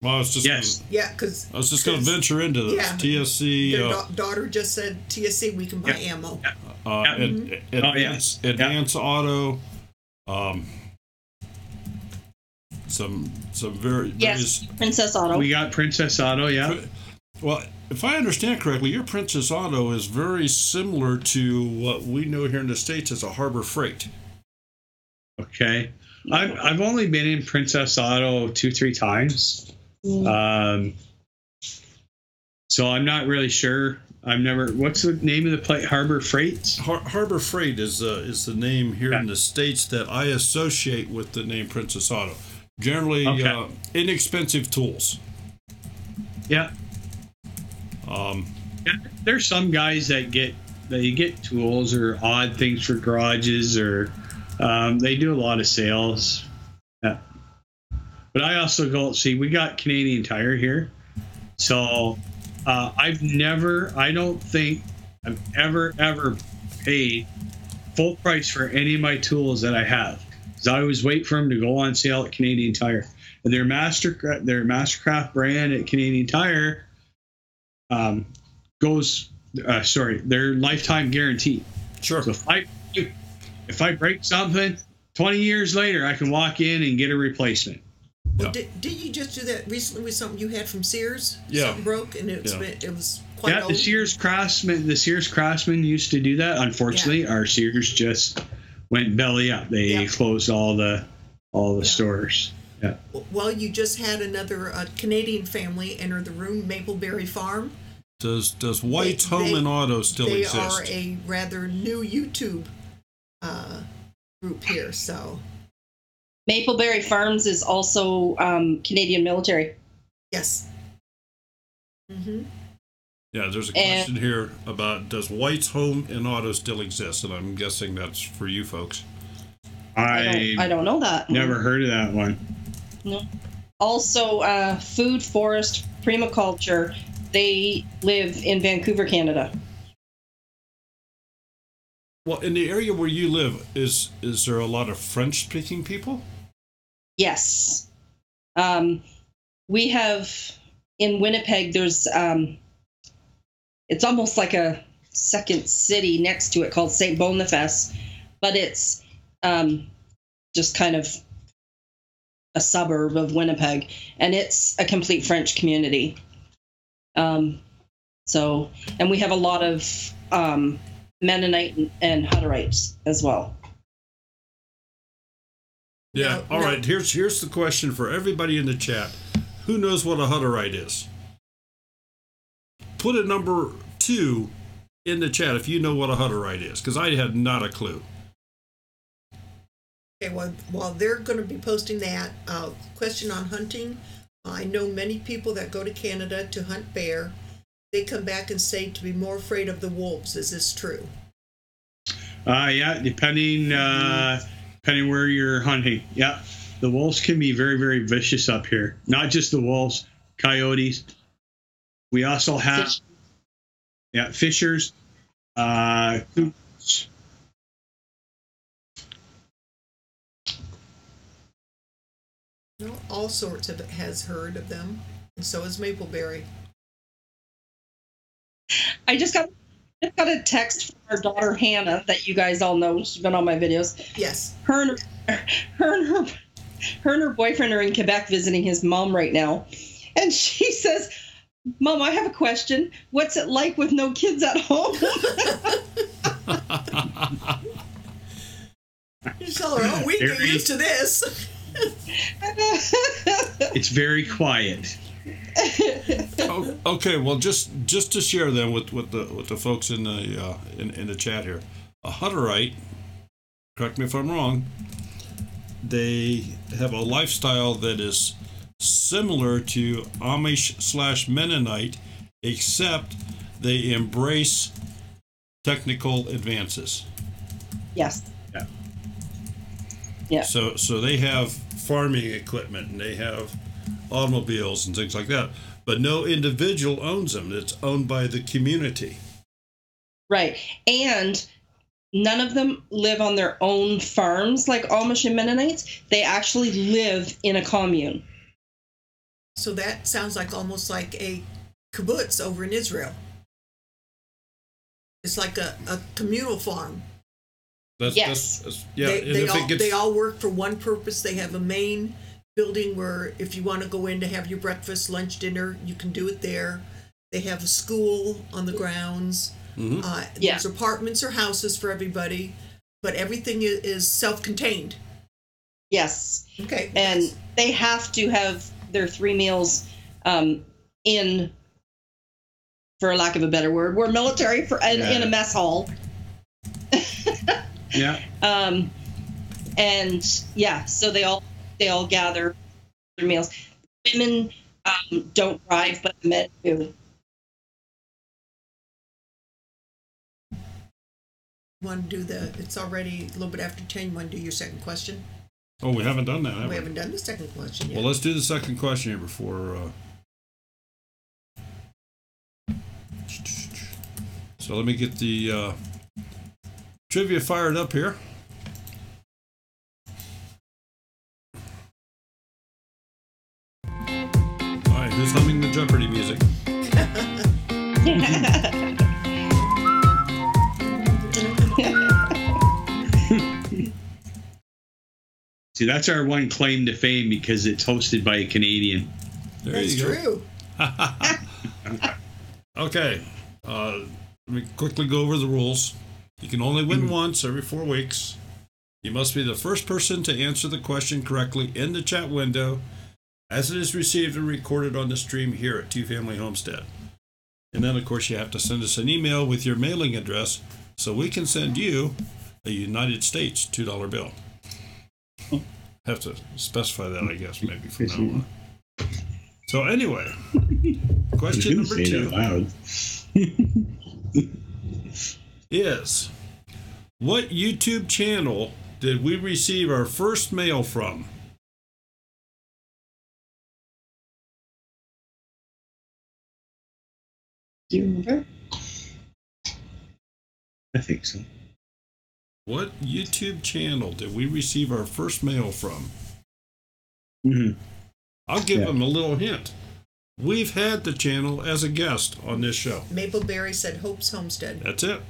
Well, I was just because I was just going to venture into this. Yeah, TSC. Their daughter just said, TSC, we can buy ammo. Advance Auto. Some very Princess Auto. We got Princess Auto. Yeah. Well, if I understand correctly, your Princess Auto is very similar to what we know here in the States as a Harbor Freight. Okay. I've only been in Princess Auto 2-3 times. So I'm not really sure. What's the name of the place? Harbor Freight? Harbor Freight is the name here in the States that I associate with the name Princess Auto. Generally, inexpensive tools. Yeah. There's some guys that get tools or odd things for garages, or they do a lot of sales. Yeah. But I also we got Canadian Tire here. So I don't think I've ever paid full price for any of my tools that I have. Because I always wait for them to go on sale at Canadian Tire. And their Mastercraft brand at Canadian Tire their lifetime guarantee. Sure. So if I break something, 20 years later, I can walk in and get a replacement. Well, did you just do that recently with something you had from Sears? Yeah. Something broke and it was quite old. The Sears Craftsman used to do that. Unfortunately, our Sears just went belly up. They closed all the stores. Yeah. Well, you just had another Canadian family enter the room, Mapleberry Farm. Does White's Home and Auto still exist? They are a rather new YouTube group here, so. Mapleberry Farms is also Canadian military. Yes. Mm-hmm. Yeah, there's a question here about does White's Home and Auto still exist? And I'm guessing that's for you folks. I don't know that. Never heard of that one. No. Also, Food Forest Permaculture. They live in Vancouver, Canada. Well, in the area where you live, is there a lot of French-speaking people? Yes. We have, in Winnipeg, there's, it's almost like a second city next to it called St. Boniface, but it's just kind of a suburb of Winnipeg, and it's a complete French community. And we have a lot of Mennonite and Hutterites as well. Yeah. All right. Here's the question for everybody in the chat. Who knows what a Hutterite is? Put a number 2 in the chat if you know what a Hutterite is, because I had not a clue. Okay. Well, while they're going to be posting that question on hunting, I know many people that go to Canada to hunt bear. They come back and say to be more afraid of the wolves. Is this true? Yeah, depending where you're hunting. Yeah, the wolves can be very, very vicious up here. Not just the wolves, coyotes. We also have fishers, cougars. No, all sorts of it has heard of them, and so has Mapleberry. I just got a text from our daughter Hannah that you guys all know. She's been on my videos. Yes. Her and her boyfriend are in Quebec visiting his mom right now, and she says, "Mom, I have a question. What's it like with no kids at home?" You tell her, "Oh, we get used to this." It's very quiet. Okay, well, just to share then with the folks in the chat here, a Hutterite, correct me if I'm wrong, they have a lifestyle that is similar to Amish/Mennonite, except they embrace technical advances. Yes. Yeah. Yeah. So they have farming equipment and they have automobiles and things like that, but no individual owns them. It's owned by the community. Right. And none of them live on their own farms like Amish and Mennonites. They actually live in a commune. So that sounds like almost like a kibbutz over in Israel. It's like a communal farm. Yes. Yeah. They all work for one purpose. They have a main building where if you want to go in to have your breakfast, lunch, dinner, you can do it there. They have a school on the grounds. There's apartments or houses for everybody, but everything is self-contained. Yes. Okay. And they have to have their 3 meals in, for lack of a better word, we're military in a mess hall. Yeah. And yeah, so they all gather their meals. Women don't drive, but the men do. Want to do it's already a little bit after 10. You want to do your second question? Oh, we haven't done that, have we haven't done the second question yet. Well, let's do the second question here before. So let me get the trivia fired up here. All right, who's humming the Jeopardy music? See, that's our one claim to fame because it's hosted by a Canadian. That's true. Okay. Let me quickly go over the rules. You can only win once every 4 weeks. You must be the first person to answer the question correctly in the chat window as it is received and recorded on the stream here at Two Family Homestead. And then, of course, you have to send us an email with your mailing address so we can send you a United States $2 bill. Have to specify that, I guess, maybe from now on. So anyway, question number 2 is, what YouTube channel did we receive our first mail from? Do you remember? I think so. What YouTube channel did we receive our first mail from? I'll give them a little hint. We've had the channel as a guest on this show. Mapleberry said Hope's Homestead. That's it.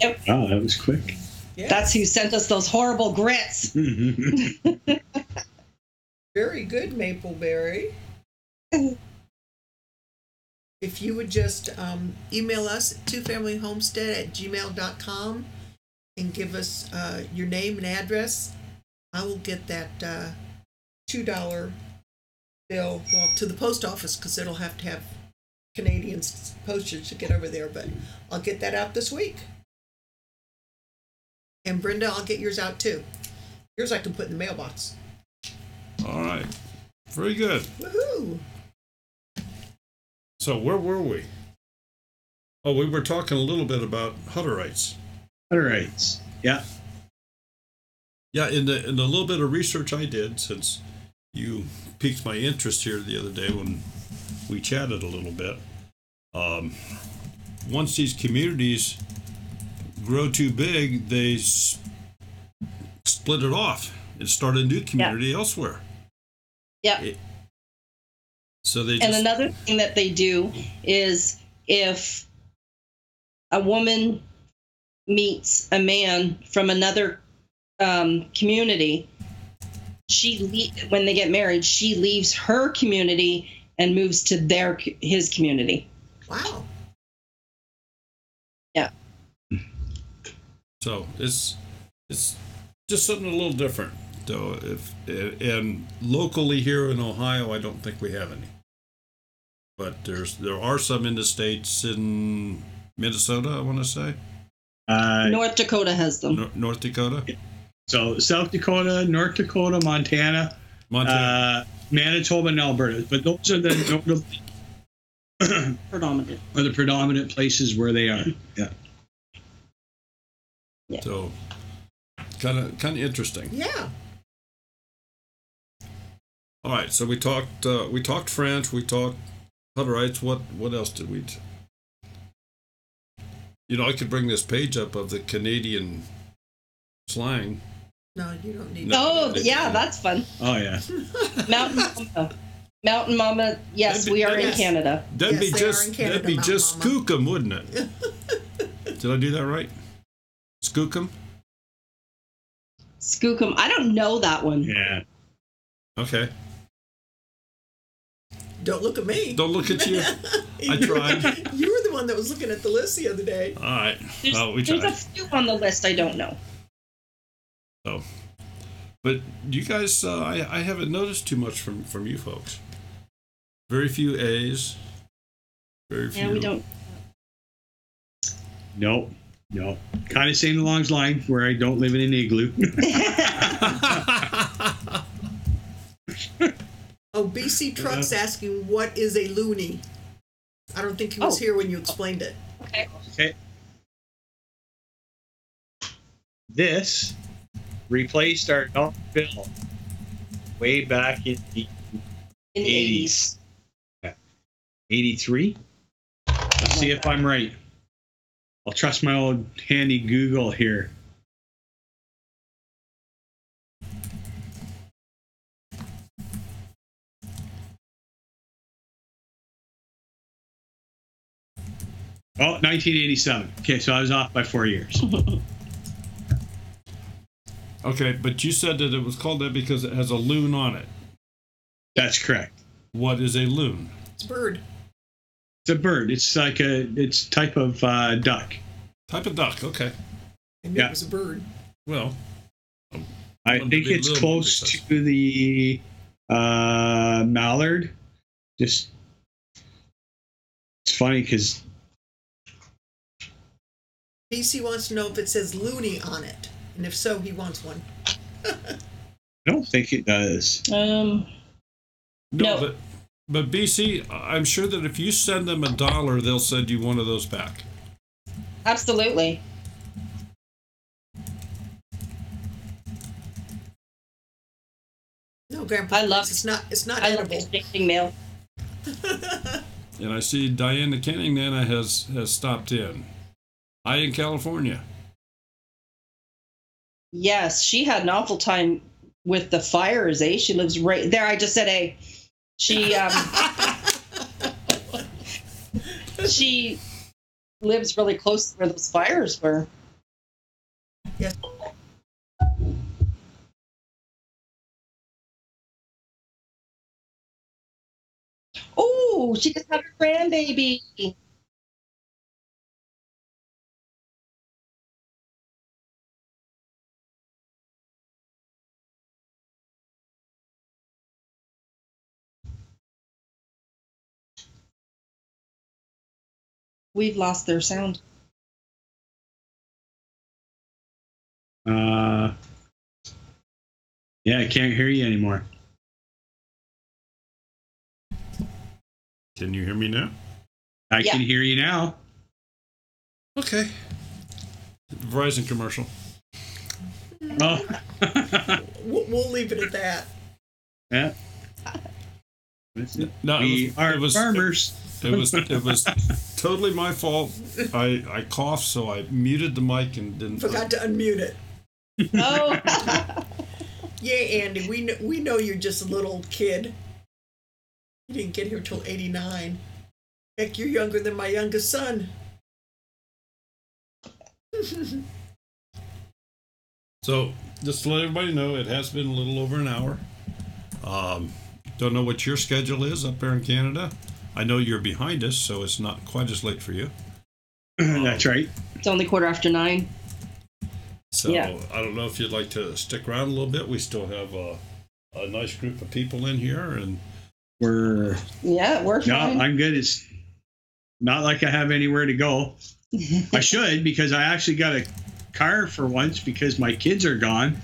Yep. Wow, that was quick. Yes. That's who sent us those horrible grits. Very good, Mapleberry. If you would just email us at twofamilyhomestead@gmail.com and give us your name and address, I will get that $2 bill to the post office because it'll have to have Canadian postage to get over there, but I'll get that out this week. And Brenda, I'll get yours out too. Yours I can put in the mailbox. All right. Very good. Woohoo! So where were we? Oh, we were talking a little bit about Hutterites. Hutterites. Yeah. Yeah, in the little bit of research I did, since you piqued my interest here the other day when we chatted a little bit, once these communities grow too big, they split it off and start a new community elsewhere. Yeah. So they and another thing that they do is if a woman meets a man from another community, when they get married, she leaves her community and moves to his community. Wow. Yeah. So it's just something a little different, though. And locally here in Ohio, I don't think we have any. But there are some in the states, in Minnesota, I want to say. North Dakota has them. North Dakota? So South Dakota, North Dakota, Montana, Manitoba, and Alberta. But those are the predominant places where they are. Yeah. Yeah. So kind of interesting. Yeah. All right. So we talked French. We talked Hutterites. What else did we? I could bring this page up of the Canadian slang. No, you don't need. Oh, yeah, that's fun. Oh, yeah. Mountain Mama, yes, we are in Canada. That'd be just Mountain Skookum, wouldn't it? Did I do that right? Skookum? Skookum. I don't know that one. Yeah. Okay. Don't look at me. Don't look at you. I tried. You were the one that was looking at the list the other day. All right. There's a few on the list I don't know. So, but you guys, I haven't noticed too much from you folks. Very few A's. Very few. Yeah, we don't. No. Kind of same along line where I don't live in an igloo. Oh, BC Truck's asking, what is a loony? I don't think he was here when you explained it. Okay. This replaced our dollar bill way back in the 80s. 83? Let's see if I'm right. I'll trust my old handy Google here. Oh, 1987. Okay, so I was off by 4 years. Okay, but you said that it was called that because it has a loon on it. That's correct. What is a loon? It's a bird. It's a bird. It's like it's type of duck. Type of duck, okay. I knew it was a bird. Well, I think it's close to the mallard. Just, it's funny because BC wants to know if it says loony on it, and if so, he wants one. I don't think it does. No. But BC, I'm sure that if you send them $1, they'll send you one of those back. Absolutely. No, Grandpa, I love it's not I edible. love exchanging mail. And I see Diana Kenningnana has stopped in. Hi in California. Yes, she had an awful time with the fires, eh? She lives right there. I just said, eh. She lives really close to where those fires were. Yes. Oh, she just had her grandbaby. We've lost their sound. Yeah, I can't hear you anymore. Can you hear me now? I can hear you now. Okay. Verizon commercial. Oh. We'll leave it at that. Yeah. No, we are farmers. It was totally my fault. I coughed, so I muted the mic and didn't. Forgot to unmute it. Oh. Yeah, Andy, we know you're just a little kid. You didn't get here till 89. Heck, you're younger than my youngest son. So, just to let everybody know, it has been a little over an hour. Don't know what your schedule is up there in Canada. I know you're behind us, so it's not quite as late for you. That's right. It's only 9:15. So, I don't know if you'd like to stick around a little bit. We still have a nice group of people in here, and we're fine. I'm good. It's not like I have anywhere to go. I should, because I actually got a car for once because my kids are gone.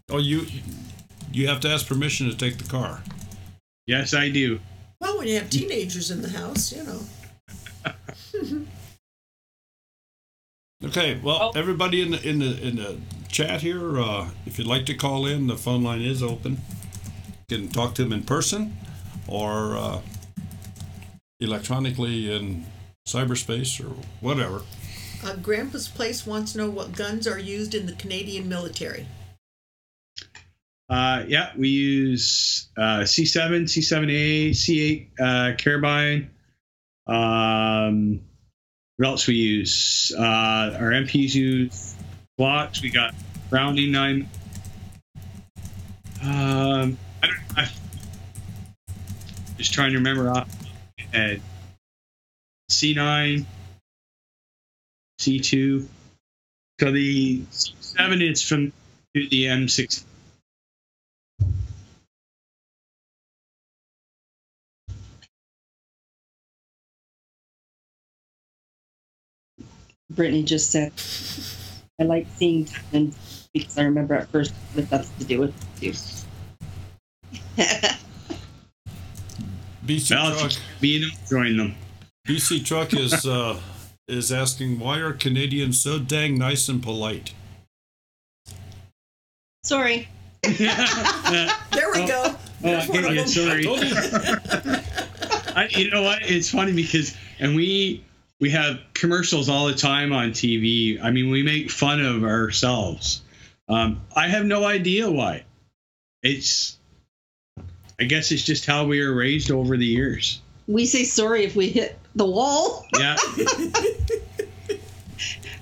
Oh, you have to ask permission to take the car. Yes, I do. Well, when you have teenagers in the house, you know. Okay, well, everybody in the chat here, if you'd like to call in, the phone line is open. You can talk to them in person or electronically in cyberspace or whatever. Grandpa's Place wants to know what guns are used in the Canadian military. Yeah, we use C7, C7A, C8 carabine. What else we use? Our MPs use blocks. We got rounding 9. I don't know. Just trying to remember off my head. C9, C2. So the C7 is from the M6. Brittany just said, I like seeing diamonds because I remember at first what that's to do with you. BC Truck. Beat them, join them. BC Truck is asking, why are Canadians so dang nice and polite? Sorry. There we go. Sorry. You know what? It's funny because, and we have commercials all the time on TV. I mean, we make fun of ourselves. I have no idea why. I guess it's just how we were raised over the years. We say sorry if we hit the wall. Yeah.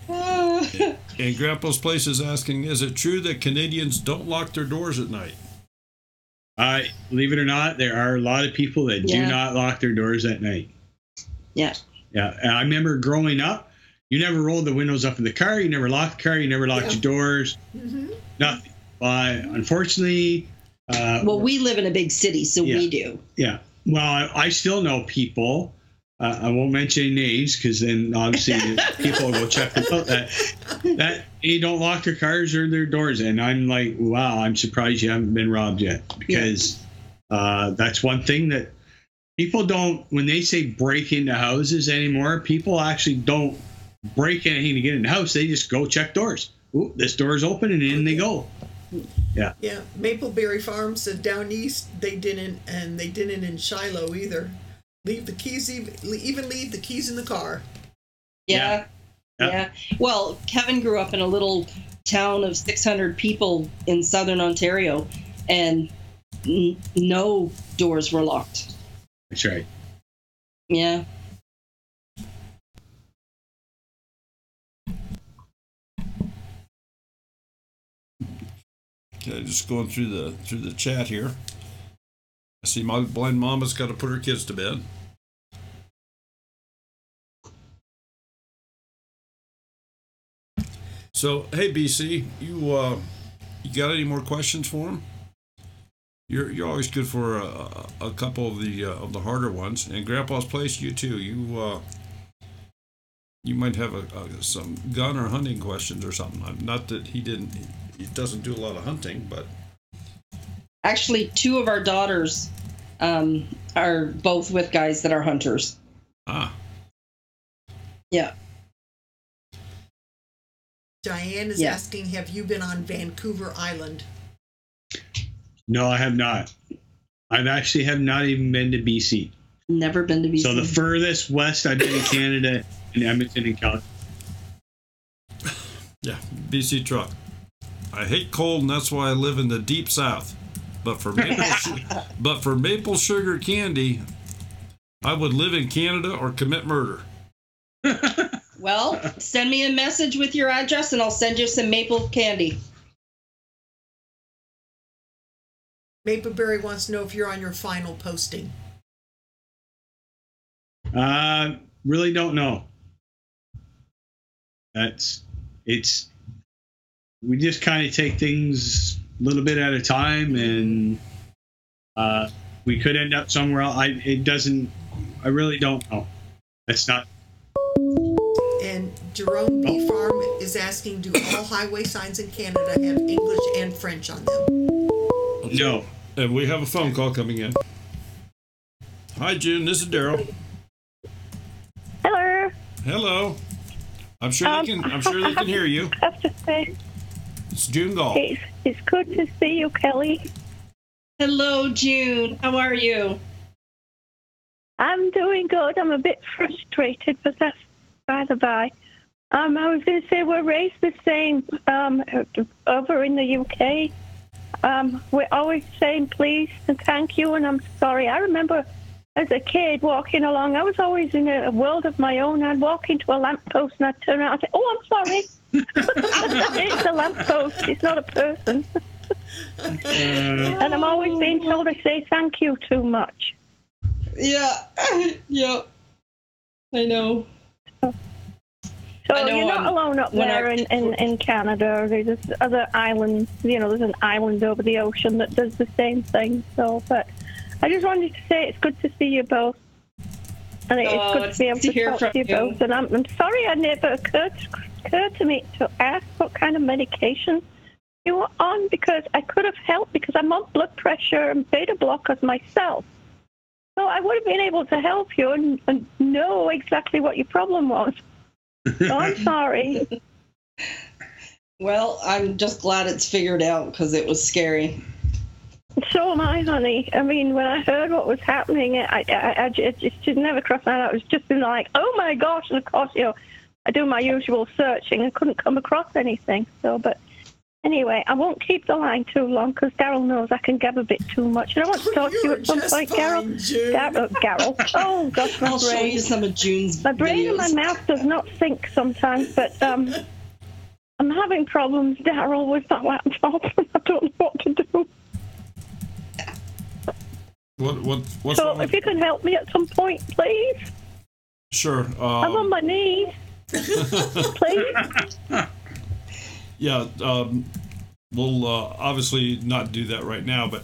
And Grandpa's Place is asking, is it true that Canadians don't lock their doors at night? Believe it or not, there are a lot of people that do not lock their doors at night. Yeah. Yeah. And I remember growing up, you never rolled the windows up in the car. You never locked the car. You never locked your doors. Mm-hmm. Nothing. Unfortunately... well, we live in a big city, so we do. Yeah. Well, I still know people. I won't mention any names because then obviously people will go check them out. That they don't lock their cars or their doors, and I'm like, wow, I'm surprised you haven't been robbed yet, because that's one thing that people don't. When they say break into houses anymore, people actually don't break anything to get in the house. They just go check doors. Ooh, this door is open, and in they go. Yeah. Yeah. Mapleberry Farm said down east they didn't, and they didn't in Shiloh either. Leave the keys, even leave the keys in the car. Yeah. Well, Kevin grew up in a little town of 600 people in southern Ontario, and no doors were locked. That's right. Yeah. Okay, just going through the chat here. I see my blind mama's got to put her kids to bed. So, hey BC, you got any more questions for him? You're always good for a couple of the harder ones. And Grandpa's Place, you too. You might have some gun or hunting questions or something. Not that he doesn't do a lot of hunting, but. Actually, 2 of our daughters are both with guys that are hunters. Ah. Yeah. Diane is asking, have you been on Vancouver Island? No, I have not. I actually have not even been to BC. Never been to BC. So the furthest west I've been in Canada, in Edmonton and Calgary. Yeah, BC Truck. I hate cold, and that's why I live in the deep south. But for maple sugar candy, I would live in Canada or commit murder. Well, send me a message with your address, and I'll send you some maple candy. Mapleberry wants to know if you're on your final posting. Really don't know. We just kind of take things a little bit at a time, and we could end up somewhere else. I really don't know. That's not. And Jerome B. Farm is asking, do all highway signs in Canada have English and French on them? No. And we have a phone call coming in. Hi, June. This is Daryl. Hello. Hello. I'm sure they can hear you. I have to say, it's June Gall. It's good to see you, Kelly. Hello, June. How are you? I'm doing good. I'm a bit frustrated, but that's by the by. I was going to say we're raised the same over in the UK. we're always saying please and thank you, and I'm sorry. I remember as a kid walking along, I was always in a world of my own. I'd walk into a lamppost and I'd turn around and say, oh, I'm sorry. It's a lamppost. It's not a person. And I'm always being told I say thank you too much. Yeah. Yeah. I know. So you're not alone up there in Canada. There's other islands. There's an island over the ocean that does the same thing. So, but I just wanted to say it's good to see you both. And it's good to be able to talk to you both. And I'm sorry I never occurred to me to ask what kind of medication you were on, because I could have helped, because I'm on blood pressure and beta blockers myself. So I would have been able to help you and know exactly what your problem was. So I'm sorry. Well, I'm just glad it's figured out, because it was scary. So am I, honey. I mean, when I heard what was happening, it just never crossed my mind. It was just been like, oh my gosh. And of course, I do my usual searching and couldn't come across anything. So, but anyway, I won't keep the line too long, because Daryl knows I can gab a bit too much. And I want to talk to you at some point, Daryl. Daryl. Oh, gosh, my I'll brain. show you some of June's My brain videos. and my mouth does not sync sometimes, but I'm having problems, Daryl, with that laptop. I don't know what to do. What's so if you can help me at some point, please. Sure. I'm on my knees. Please. Yeah, we'll obviously not do that right now, but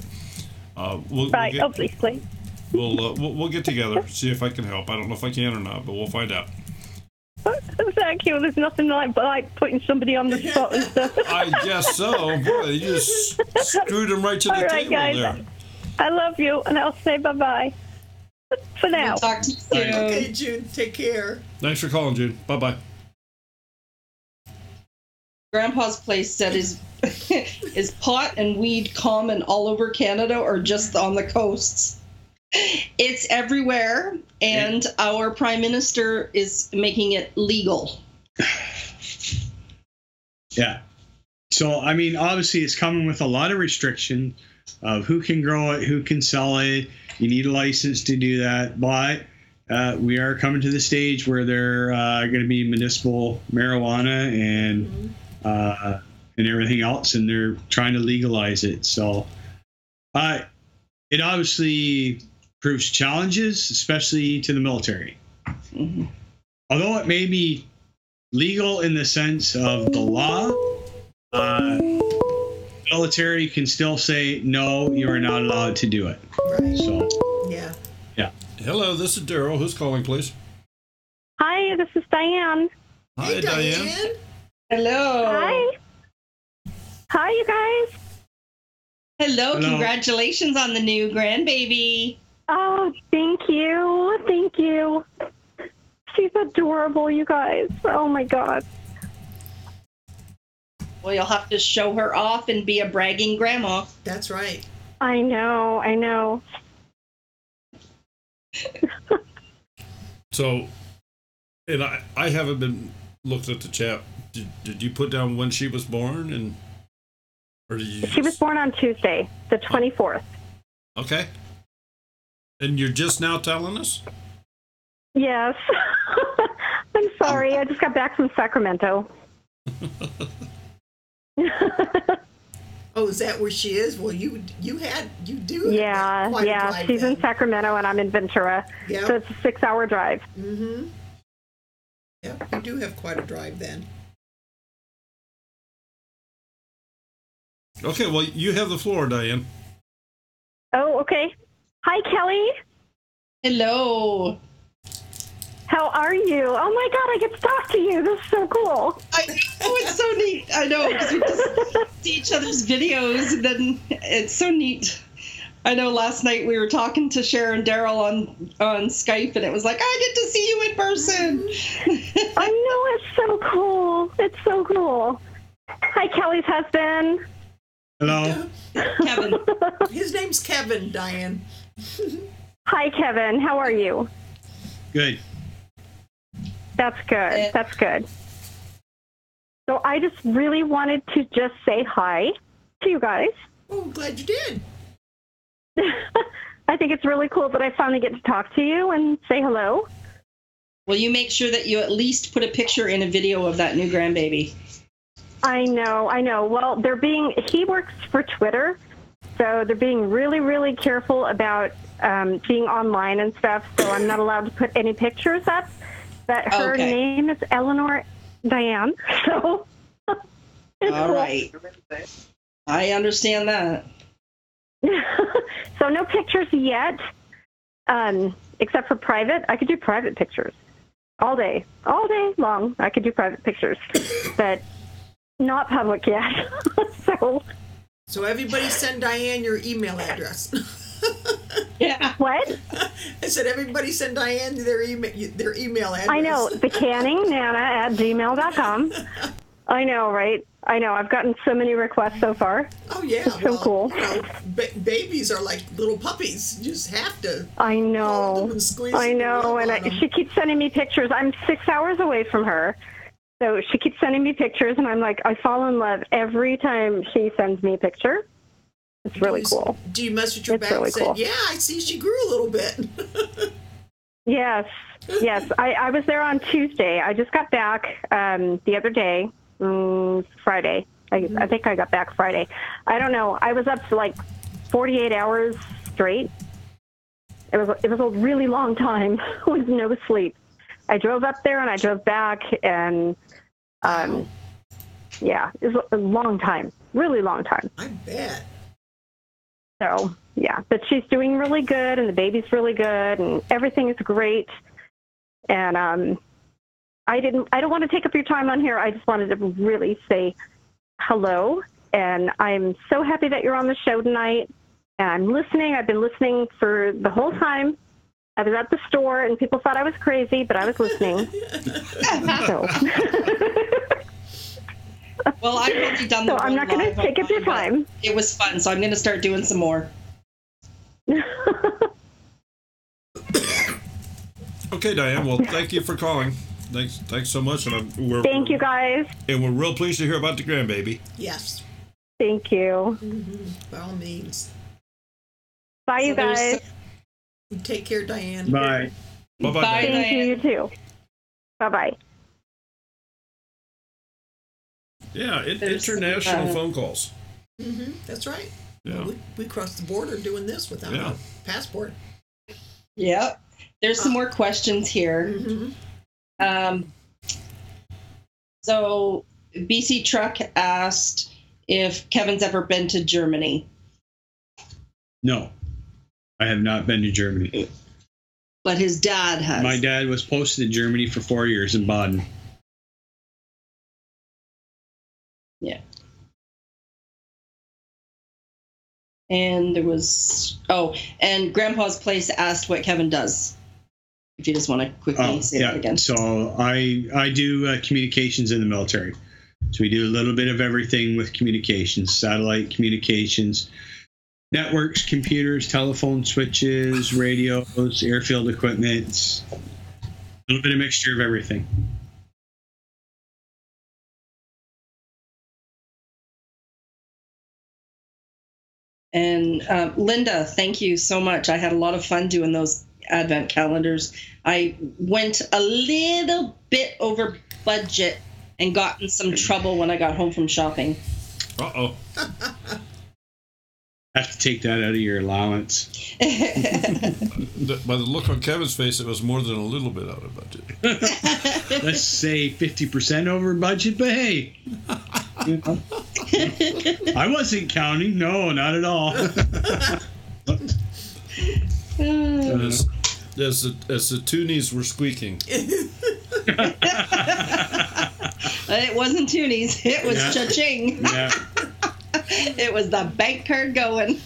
we'll please. We'll get together, see if I can help. I don't know if I can or not, but we'll find out. Thank you. There's nothing like putting somebody on the spot and stuff. I guess so. Boy, you just screwed him right to the table guys, there. I love you, and I'll say bye-bye for now. We'll talk to you soon. Okay, June. Take care. Thanks for calling, June. Bye-bye. Grandpa's place said is pot and weed common all over Canada or just on the coasts? It's everywhere, and our Prime Minister is making it legal. Yeah. So, I mean, obviously it's coming with a lot of restriction of who can grow it, who can sell it. You need a license to do that. But we are coming to the stage where they're going to be municipal marijuana and everything else, and they're trying to legalize it. So it obviously proves challenges, especially to the military. Mm-hmm. Although it may be legal in the sense of the law, military can still say, no, you are not allowed to do it. Right. So, yeah. Hello, this is Daryl. Who's calling, please? Hi, this is Diane. Hi, Hey, Diane. Hello. Hi, you guys. Hello. Congratulations on the new grandbaby. Oh, thank you. Thank you. She's adorable, you guys. Oh, my God. Well, you'll have to show her off and be a bragging grandma. That's right. I know. So, and I haven't been looked at the chat. Did you put down when she was born, or did you? She was born on Tuesday, the 24th. Okay. And you're just now telling us? Yes. I'm sorry. I just got back from Sacramento. Oh, is that where she is? Well, you do. Yeah. She's in Sacramento and I'm in Ventura. Yeah. So it's a 6-hour drive. Mm-hmm. Yeah, you do have quite a drive then. Okay, well, you have the floor, Diane. Oh, okay. Hi, Kelly. Hello. How are you? Oh my God, I get to talk to you. This is so cool. I know, it's so neat. I know, because we just see each other's videos, and then it's so neat. I know last night we were talking to Sharon Daryl on Skype, and it was like, I get to see you in person. I know, it's so cool. It's so cool. Hi, Kelly's husband. Hello. Kevin. His name's Kevin, Diane. Hi, Kevin. How are you? Good. That's good. That's good. So I just really wanted to just say hi to you guys Oh, I'm glad you did. I think it's really cool that I finally get to talk to you and say hello. Well, you make sure that you at least put a picture in a video of that new grandbaby. I know. Well, he works for Twitter, so they're being really, really careful about being online and stuff, so I'm not allowed to put any pictures up. But her name is Eleanor Diane, so it's all cool. Right. I understand that. So no pictures yet, except for private. I could do private pictures all day long. I could do private pictures, but not public yet. So everybody send Diane your email address. Yeah. What? I said everybody send Diane their email address. I know, thecanningnana@gmail.com. I know, right? I know. I've gotten so many requests so far. Oh, yeah. It's so cool. You know, babies are like little puppies. You just have to. I know. I know. And she keeps sending me pictures. I'm 6 hours away from her. So she keeps sending me pictures, and I'm like, I fall in love every time she sends me a picture. It's really cool. Do you mess with your back and say, yeah, I see she grew a little bit? Yes. I was there on Tuesday. I just got back the other day. Friday. I think I got back Friday. I don't know. I was up for like 48 hours straight. It was a really long time with no sleep. I drove up there and I drove back, and yeah, it was a long time, really long time. I bet. So yeah, but she's doing really good, and the baby's really good, and everything is great. And I don't want to take up your time on here. I just wanted to really say hello, and I'm so happy that you're on the show tonight. And I'm listening. I've been listening for the whole time. I was at the store, and people thought I was crazy, but I was listening. So. Well, I've already done the So I'm not going to take up your time. It was fun, so I'm going to start doing some more. Okay, Diane. Well, thank you for calling. Thanks so much. And Thank you, guys. And we're real pleased to hear about the grandbaby. Yes. Thank you. By all means. Bye, you guys. Take care, Diane. Bye. Bye-bye, Thank Diane. you too. Bye-bye. Yeah, international phone calls. That's right. Yeah. Well, we crossed the border doing this without a passport. Yep. There's some more questions here. So BC Truck asked if Kevin's ever been to Germany. No, I have not been to Germany. But his dad has. My dad was posted in Germany for 4 years in Baden. Yeah. And there was, and Grandpa's Place asked what Kevin does. If you just want to quickly say that again. So I do communications in the military. So we do a little bit of everything with communications, satellite communications, networks, computers, telephone switches, radios, airfield equipment, a little bit of mixture of everything. And Linda, thank you so much. I had a lot of fun doing those advent calendars. I went a little bit over budget and got in some trouble when I got home from shopping. Uh-oh. I have to take that out of your allowance. By the look on Kevin's face, it was more than a little bit out of budget. Let's say 50% over budget, but hey. You know. I wasn't counting. No, not at all. As the toonies were squeaking. It wasn't toonies. It was cha-ching. Yeah. It was the bank card going.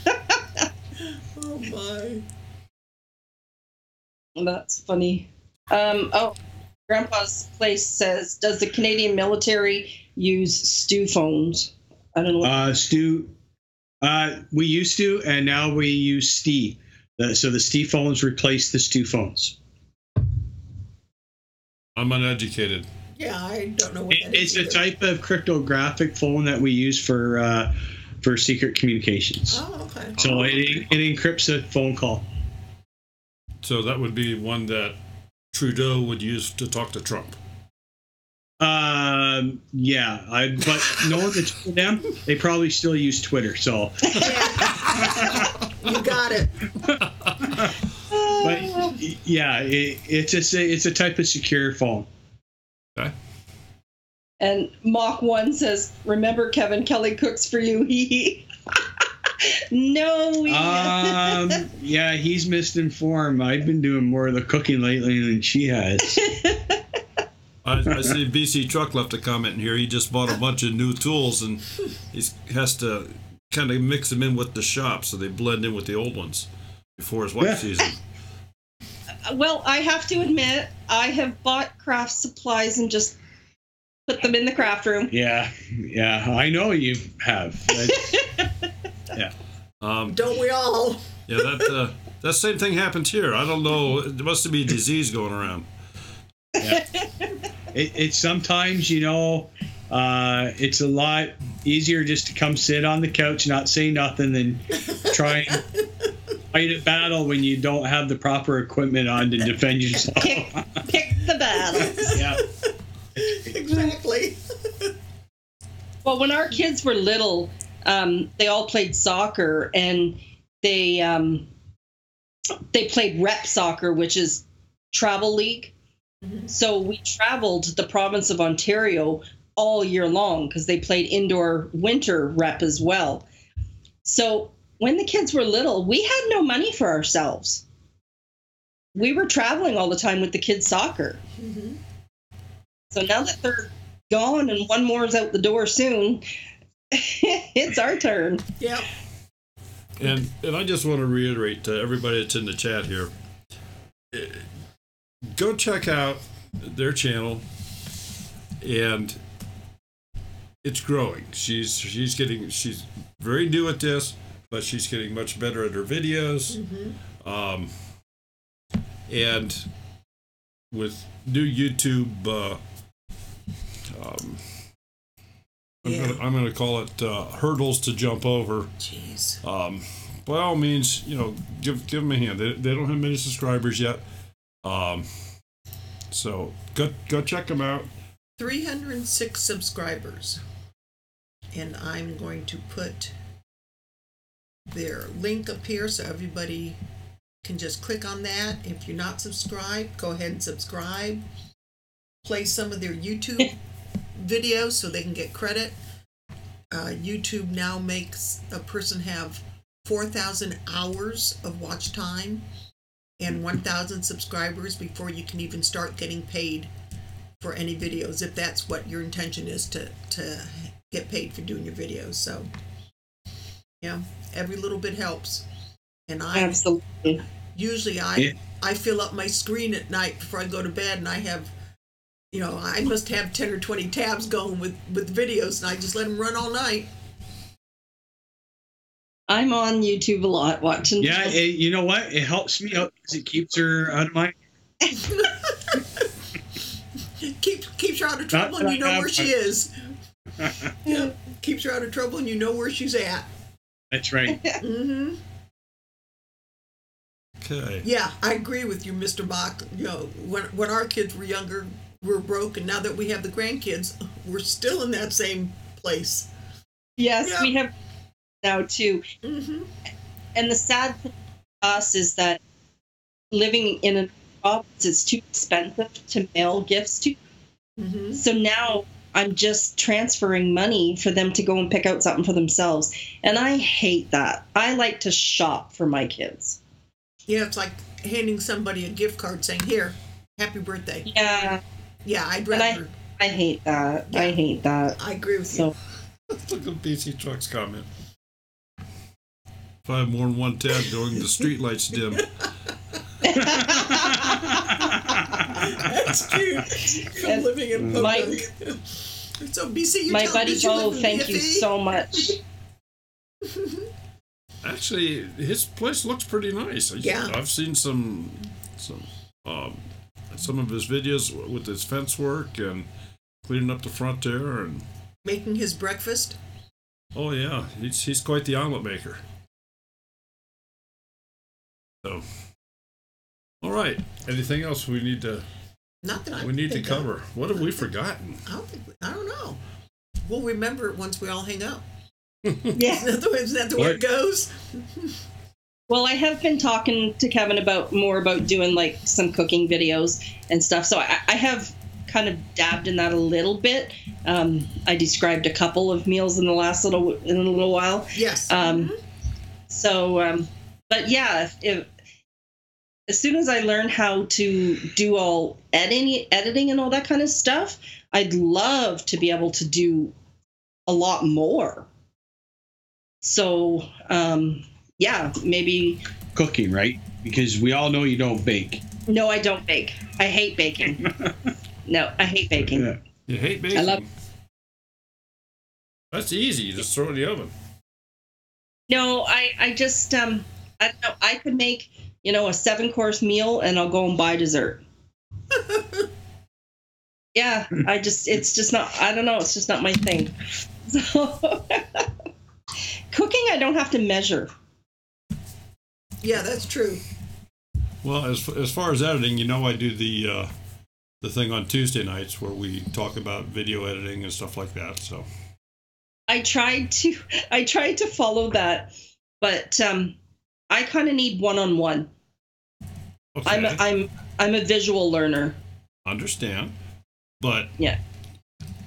Oh, my. That's funny. Grandpa's Place says, does the Canadian military use stew phones? I don't know. We used to, and now we use STI. So the STI phones replace the stew phones. I'm uneducated. Yeah, I don't know what that is. It's a type of cryptographic phone that we use for for secret communications. Oh, okay. So it encrypts a phone call. So that would be one that Trudeau would use to talk to Trump. Yeah, but knowing the two of them, they probably still use Twitter. So you got it. But yeah, it's a type of secure phone. Okay. And Mach 1 says, "Remember, Kevin, Kelly cooks for you." No. Yeah, he's misinformed. I've been doing more of the cooking lately than she has. I see BC Truck left a comment in here. He just bought a bunch of new tools and he has to kind of mix them in with the shop so they blend in with the old ones before his wife sees them. Well, I have to admit, I have bought craft supplies and just put them in the craft room. Yeah, I know you have. Yeah. Don't we all? Yeah, that same thing happens here. I don't know. There must be a disease going around. Yeah. It's sometimes, it's a lot easier just to come sit on the couch, not say nothing, than try and fight a battle when you don't have the proper equipment on to defend yourself. Pick the battles. Yeah. Exactly. Well, when our kids were little, they all played soccer, and they played rep soccer, which is travel league. Mm-hmm. So we traveled the province of Ontario all year long because they played indoor winter rep as well. So when the kids were little, we had no money for ourselves. We were traveling all the time with the kids' soccer. Mm-hmm. So now that they're gone and one more is out the door soon, it's our turn. Yeah. And I just want to reiterate to everybody that's in the chat here, go check out their channel, and it's growing. She's very new at this, but she's getting much better at her videos. Mm-hmm. And with new YouTube, I'm going to call it hurdles to jump over. Jeez. By all means, give them a hand. They don't have many subscribers yet. So go check them out. 306 subscribers, and I'm going to put their link up here so everybody can just click on that. If you're not subscribed, go ahead and subscribe. Play some of their YouTube videos so they can get credit. YouTube now makes a person have 4,000 hours of watch time and 1,000 subscribers before you can even start getting paid for any videos, if that's what your intention is, to get paid for doing your videos. So yeah, every little bit helps. And absolutely, usually I fill up my screen at night before I go to bed, and I have, I must have 10 or 20 tabs going with videos, and I just let them run all night. I'm on YouTube a lot watching. Yeah, you know what? It helps me out because it keeps her out of my... keeps her out of trouble, and you know where she is. Yeah, keeps her out of trouble, and you know where she's at. That's right. Mm-hmm. Okay. Yeah, I agree with you, Mr. Bach. When our kids were younger, we were broke, and now that we have the grandkids, we're still in that same place. Yes, we have now too. Mm-hmm. And the sad thing for us is that living in a province is too expensive to mail gifts to. Mm-hmm. So now I'm just transferring money for them to go and pick out something for themselves. And I hate that. I like to shop for my kids. Yeah, it's like handing somebody a gift card saying, "Here, happy birthday." Yeah. Yeah, I'd rather. I hate that. Yeah. I hate that. I agree with you. Look at BC Truck's comment. If I have more than one tab going, the street lights dim. That's cute. From living in Pocock. So BC, you my buddy Bo, thank you so much. Actually, his place looks pretty nice. I've seen some of his videos with his fence work and cleaning up the front there and making his breakfast. Oh yeah, he's quite the omelet maker. So, all right. Anything else we need to? Not that we need to cover. What have we forgotten? I don't know. We'll remember it once we all hang up. Yeah. Is that the way it goes? Well, I have been talking to Kevin about doing like some cooking videos and stuff. So I have kind of dabbed in that a little bit. I described a couple of meals in a little while. Yes. But yeah, as soon as I learn how to do all editing and all that kind of stuff, I'd love to be able to do a lot more. So, yeah, maybe cooking, right? Because we all know you don't bake. No, I don't bake. I hate baking. No, I hate baking. Yeah. You hate baking? I love. That's easy. You just throw it in the oven. No, I just I don't know. I could make a 7-course meal and I'll go and buy dessert. Yeah, it's just not. I don't know. It's just not my thing. So, cooking, I don't have to measure. Yeah, that's true. Well, as far as editing, I do the thing on Tuesday nights where we talk about video editing and stuff like that. So I tried to follow that, but I kind of need one-on-one. Okay. I'm a visual learner. Understand, but yeah,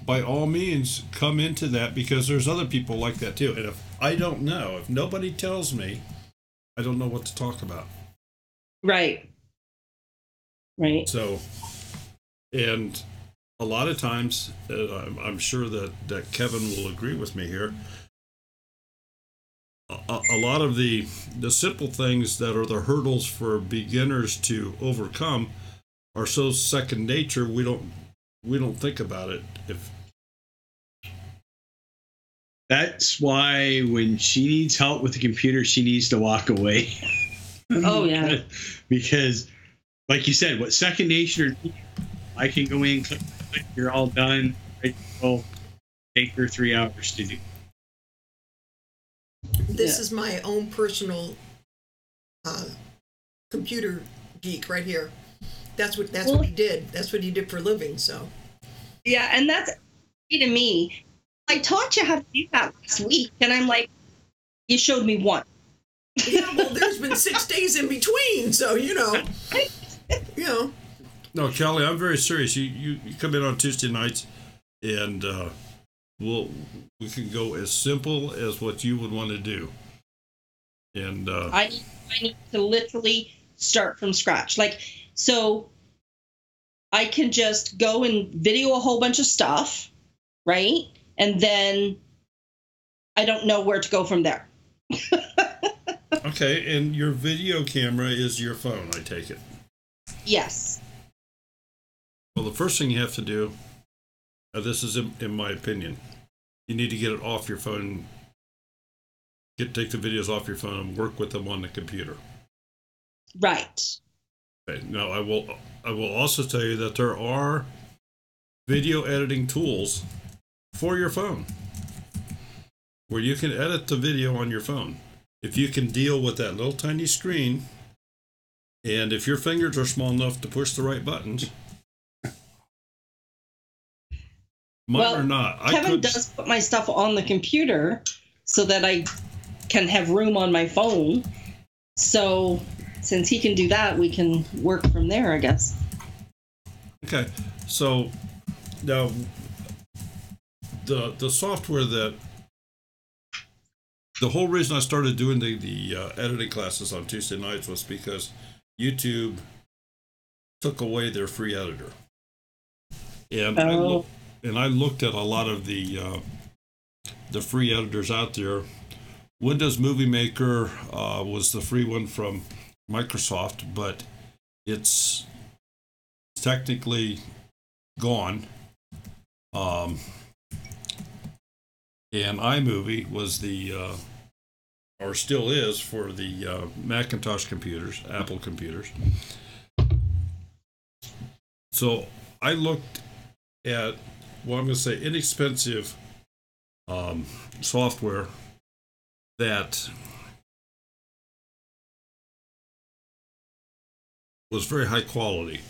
by all means, come into that because there's other people like that too. And if I don't know, if nobody tells me, I don't know what to talk about. Right. So, and a lot of times, I'm sure that Kevin will agree with me here. A lot of the simple things that are the hurdles for beginners to overcome are so second nature we don't think about it. That's why when she needs help with the computer, she needs to walk away. Oh yeah. Because, like you said, what second nature, I can go in, click, you're all done. Ready to go. Take her 3 hours to do. This is my own personal computer geek right here. That's what he did. That's what he did for a living. So. Yeah, and that's to me. I taught you how to do that last week, and I'm like, you showed me one. Yeah, well, there's been 6 days in between, so No, Kelly, I'm very serious. You come in on Tuesday nights, and we can go as simple as what you would want to do. And I need to literally start from scratch. So I can just go and video a whole bunch of stuff, right? And then I don't know where to go from there. Okay, and your video camera is your phone, I take it? Yes. Well, the first thing you have to do, this is in my opinion, you need to get it off your phone, take the videos off your phone and work with them on the computer. Right. Okay, now I will also tell you that there are video editing tools for your phone where you can edit the video on your phone. If you can deal with that little tiny screen, and if your fingers are small enough to push the right buttons, mine are not. Kevin does put my stuff on the computer so that I can have room on my phone. So since he can do that, we can work from there, I guess. Okay, so now the software that the whole reason I started doing the editing classes on Tuesday nights was because YouTube took away their free editor, and I looked at a lot of the free editors out there. Windows Movie Maker was the free one from Microsoft, but it's technically gone. And iMovie was or still is for the Macintosh computers, Apple computers. So I looked at, I'm going to say inexpensive software that was very high quality,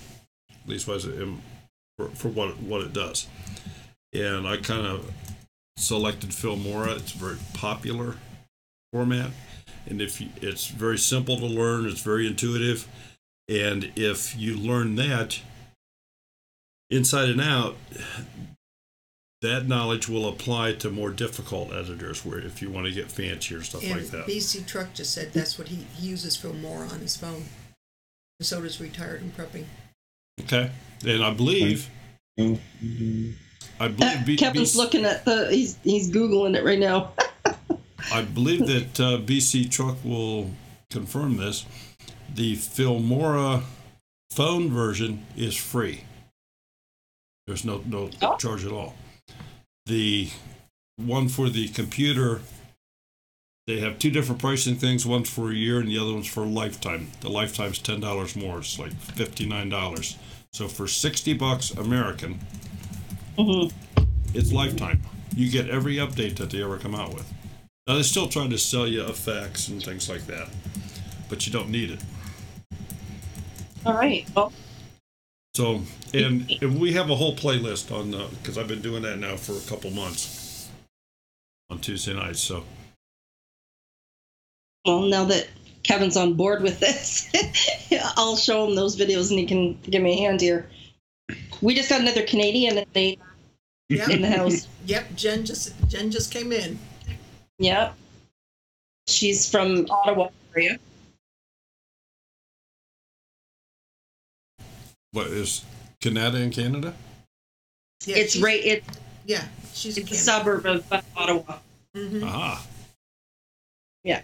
at least was it for what it does. And I kind of selected Filmora. It's a very popular format, and it's very simple to learn. It's very intuitive, and if you learn that inside and out, that knowledge will apply to more difficult editors, where if you want to get fancier stuff like that. BC Truck just said that's what he uses Filmora on his phone. And so does Retired and Prepping. Okay, and I believe Kevin's looking at he's Googling it right now. I believe that BC Truck will confirm this. The Filmora phone version is free. There's no charge at all. The one for the computer, they have two different pricing things. One's for a year and the other one's for a lifetime. The lifetime's $10 more. It's like $59. So for $60 American, it's lifetime. You get every update that they ever come out with. Now they're still trying to sell you effects and things like that, but you don't need it. All right. Well. So, and we have a whole playlist on because I've been doing that now for a couple months on Tuesday nights. So, well, now that Kevin's on board with this, I'll show him those videos and he can give me a hand here. We just got another Canadian in the house. Yep, Jen just came in. Yep, she's from Ottawa area. What is Canada in Canada? Yeah, she's a suburb of Ottawa. Mm-hmm. Aha. Yeah.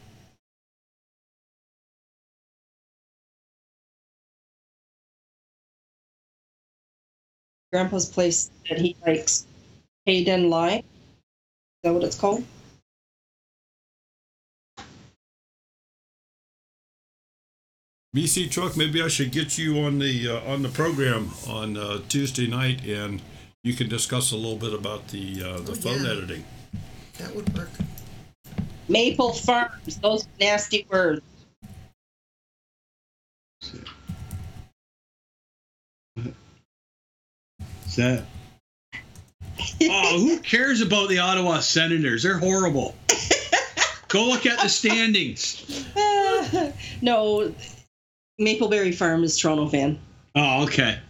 Grandpa's place that he likes, Hayden Lie. Is that what it's called? BC Truck, maybe I should get you on the program on Tuesday night, and you can discuss a little bit about the phone editing. That would work. Maple Farms, those nasty words. Is that? Oh, who cares about the Ottawa Senators? They're horrible. Go look at the standings. No, Mapleberry Farm is Toronto fan. Oh, okay.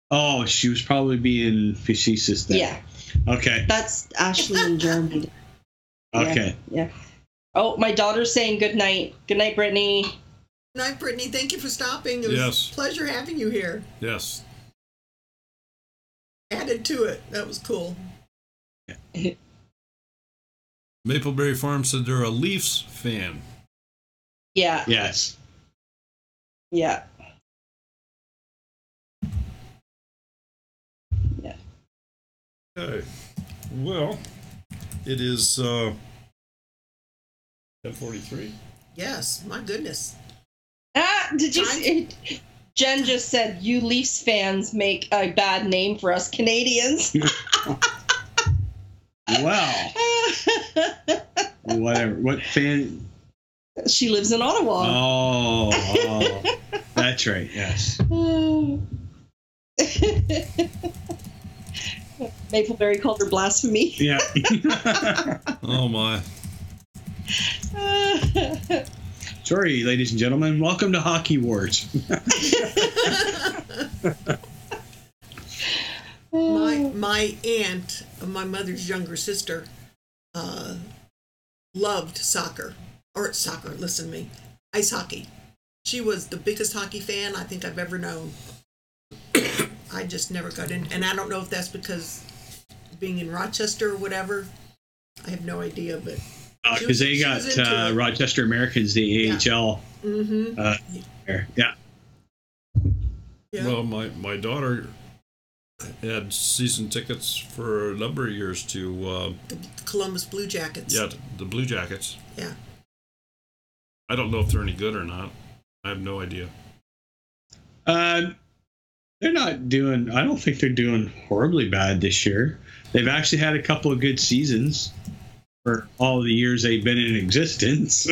Oh, she was probably being facetious then. Yeah. Okay. That's Ashley in Germany. Okay. Yeah. Oh, my daughter's saying good night. Good night, Brittany. Good night, Brittany. Thank you for stopping. It was a pleasure having you here. Yes. Added to it. That was cool. Mapleberry Farm said they're a Leafs fan. Yeah. Yes. Yeah. Yeah. Okay. Well, it is 10:43. Yes. My goodness. Did you see? Jen just said, you Leafs fans make a bad name for us Canadians. Wow. Whatever. What fan? She lives in Ottawa. Oh, that's right. Yes. Mapleberry called her blasphemy. Yeah. Oh my. Sorry, ladies and gentlemen. Welcome to Hockey Wars. My aunt, my mother's younger sister, loved soccer. Or soccer, listen to me. Ice hockey. She was the biggest hockey fan I think I've ever known. I just never got in. And I don't know if that's because being in Rochester or whatever. I have no idea, but... Because they got Rochester Americans, the AHL. Mm-hmm. There. Yeah. Well, my daughter had season tickets for a number of years to... the Columbus Blue Jackets. Yeah, the Blue Jackets. Yeah. I don't know if they're any good or not. I have no idea. They're not doing... I don't think they're doing horribly bad this year. they've actually had a couple of good seasons for all the years they've been in existence.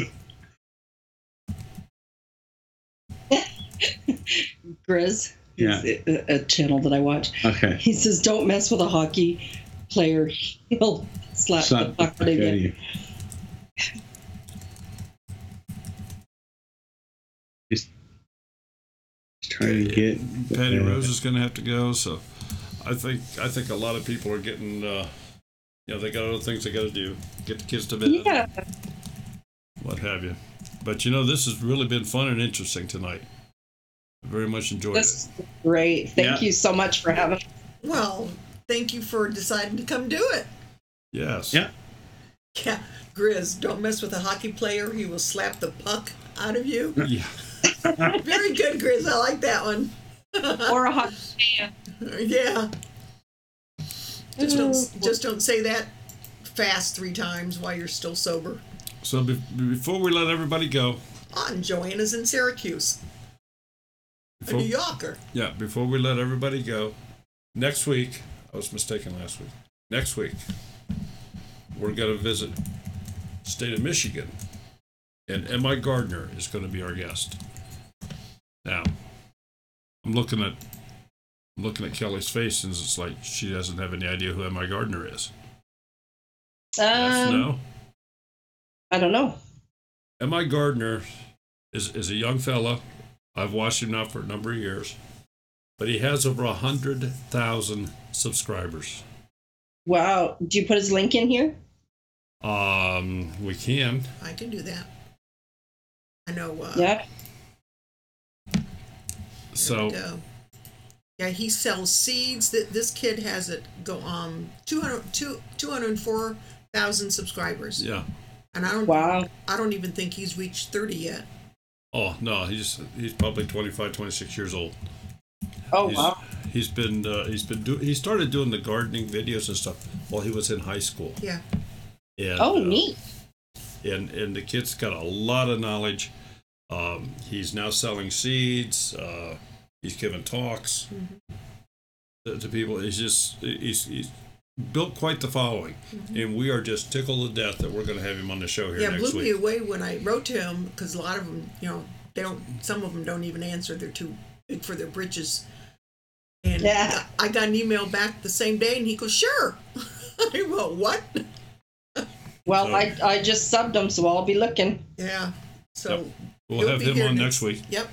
Grizz. Yeah. A channel that I watch. Okay. He says, don't mess with a hockey player. He'll slap the puck out of you. Just trying to get... Patty Rose is going to have to go, so I think a lot of people are getting, they got other things they got to do. Get the kids to bed. Yeah. What have you. But, this has really been fun and interesting tonight. I very much enjoyed That's it. Great. Thank you so much for having. Well, thank you for deciding to come do it. Yes. Yeah. Yeah. Grizz, don't mess with a hockey player. He will slap the puck out of you. Yeah. Very good, Grizz. I like that one. Or a hockey fan. Yeah. Just don't say that fast 3 times while you're still sober. So before we let everybody go. Joanna's in Syracuse. A New Yorker. Yeah, before we let everybody go, next week, I was mistaken last week. Next week, we're going to visit the state of Michigan, and MIgardener is going to be our guest. Now, I'm looking at Kelly's face, and it's like she doesn't have any idea who MIgardener is. Yes, no? I don't know. MIgardener is a young fella. I've watched him now for a number of years, but he has over 100,000 subscribers. Wow. Do you put his link in here? We can. I can do that. I know. Yeah. So. Yeah, he sells seeds. This kid has it go 204,000 subscribers. Yeah. And I don't even think he's reached 30 yet. Oh no, he's probably 25, 26 years old. Wow. He started doing the gardening videos and stuff while he was in high school. Yeah. And, neat. And the kid's got a lot of knowledge. He's now selling seeds. He's giving talks to people. He's built quite the following, and we are just tickled to death that we're going to have him on the show here next week. Yeah, blew me away when I wrote to him, because a lot of them, some of them don't even answer. They're too big for their britches. And I got an email back the same day, and he goes, "Sure." I wrote, "What?" Well, so, I just subbed him, so I'll be looking. Yeah. So we'll have him on next week. Yep.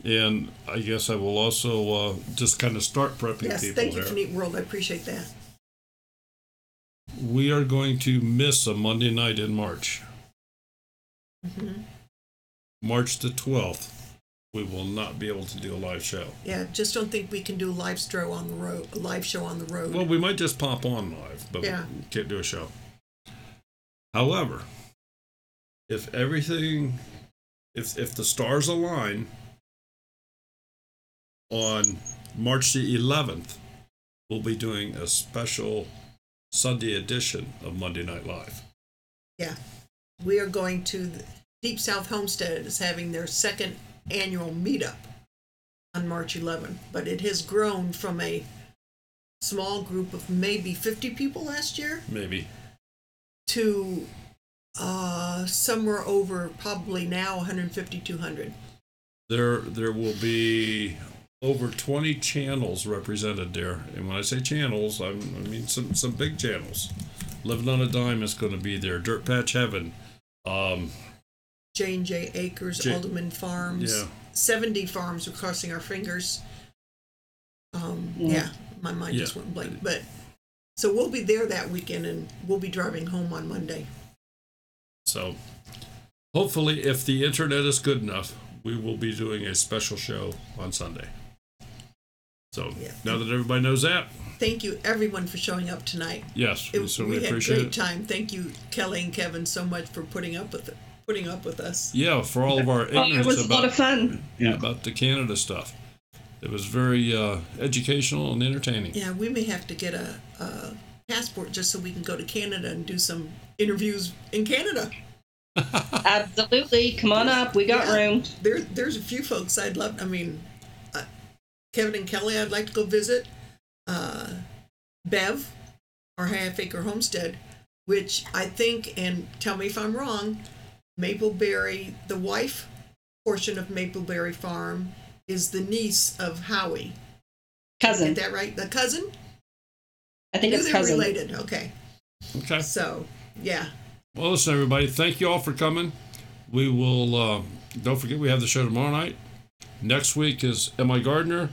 And I guess I will also just kind of start prepping people. Yes, thank you for Neat World. I appreciate that. We are going to miss a Monday night in March. March the 12th. We will not be able to do a live show. Yeah, just don't think we can do a live show on the road. Well, we might just pop on live, but we can't do a show. However, if the stars align, on March the 11th, we'll be doing a special Sunday edition of Monday Night Live. Yeah. We are going to Deep South Homestead is having their 2nd annual meetup on March 11th, but it has grown from a small group of maybe 50 people last year. Maybe. To somewhere over probably now 150, 200. There will be over 20 channels represented there, and when I say channels, I mean some big channels. Living on a Dime is going to be there. Dirt Patch Heaven, J&J Acres, Alderman Farms, 70 farms. We're crossing our fingers. My mind just went blank. But so we'll be there that weekend, and we'll be driving home on Monday. So hopefully, if the internet is good enough, we will be doing a special show on Sunday. So now that everybody knows that. Thank you, everyone, for showing up tonight. Yes, we certainly appreciate it. We had a great time. Thank you, Kelly and Kevin, so much for putting up with us. Yeah, for all of our ignorance it was a lot of fun. About the Canada stuff. It was very educational and entertaining. Yeah, we may have to get a passport just so we can go to Canada and do some interviews in Canada. Absolutely. Come on up. We got room. There's a few folks I'd love. I mean, Kevin and Kelly, I'd like to go visit. Bev, our Half Acre Homestead, which I think, and tell me if I'm wrong, Mapleberry, the wife portion of Mapleberry Farm is the niece of Howie. Cousin. Is that right? The cousin? I think it's cousin. Related. Okay. Okay. So, yeah. Well, listen, everybody. Thank you all for coming. We will, don't forget, we have the show tomorrow night. Next week is MIgardener.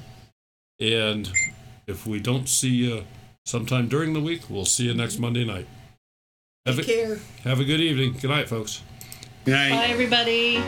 And if we don't see you sometime during the week, we'll see you next Monday night. Take care. Have a good evening. Good night, folks. Good night. Bye, everybody.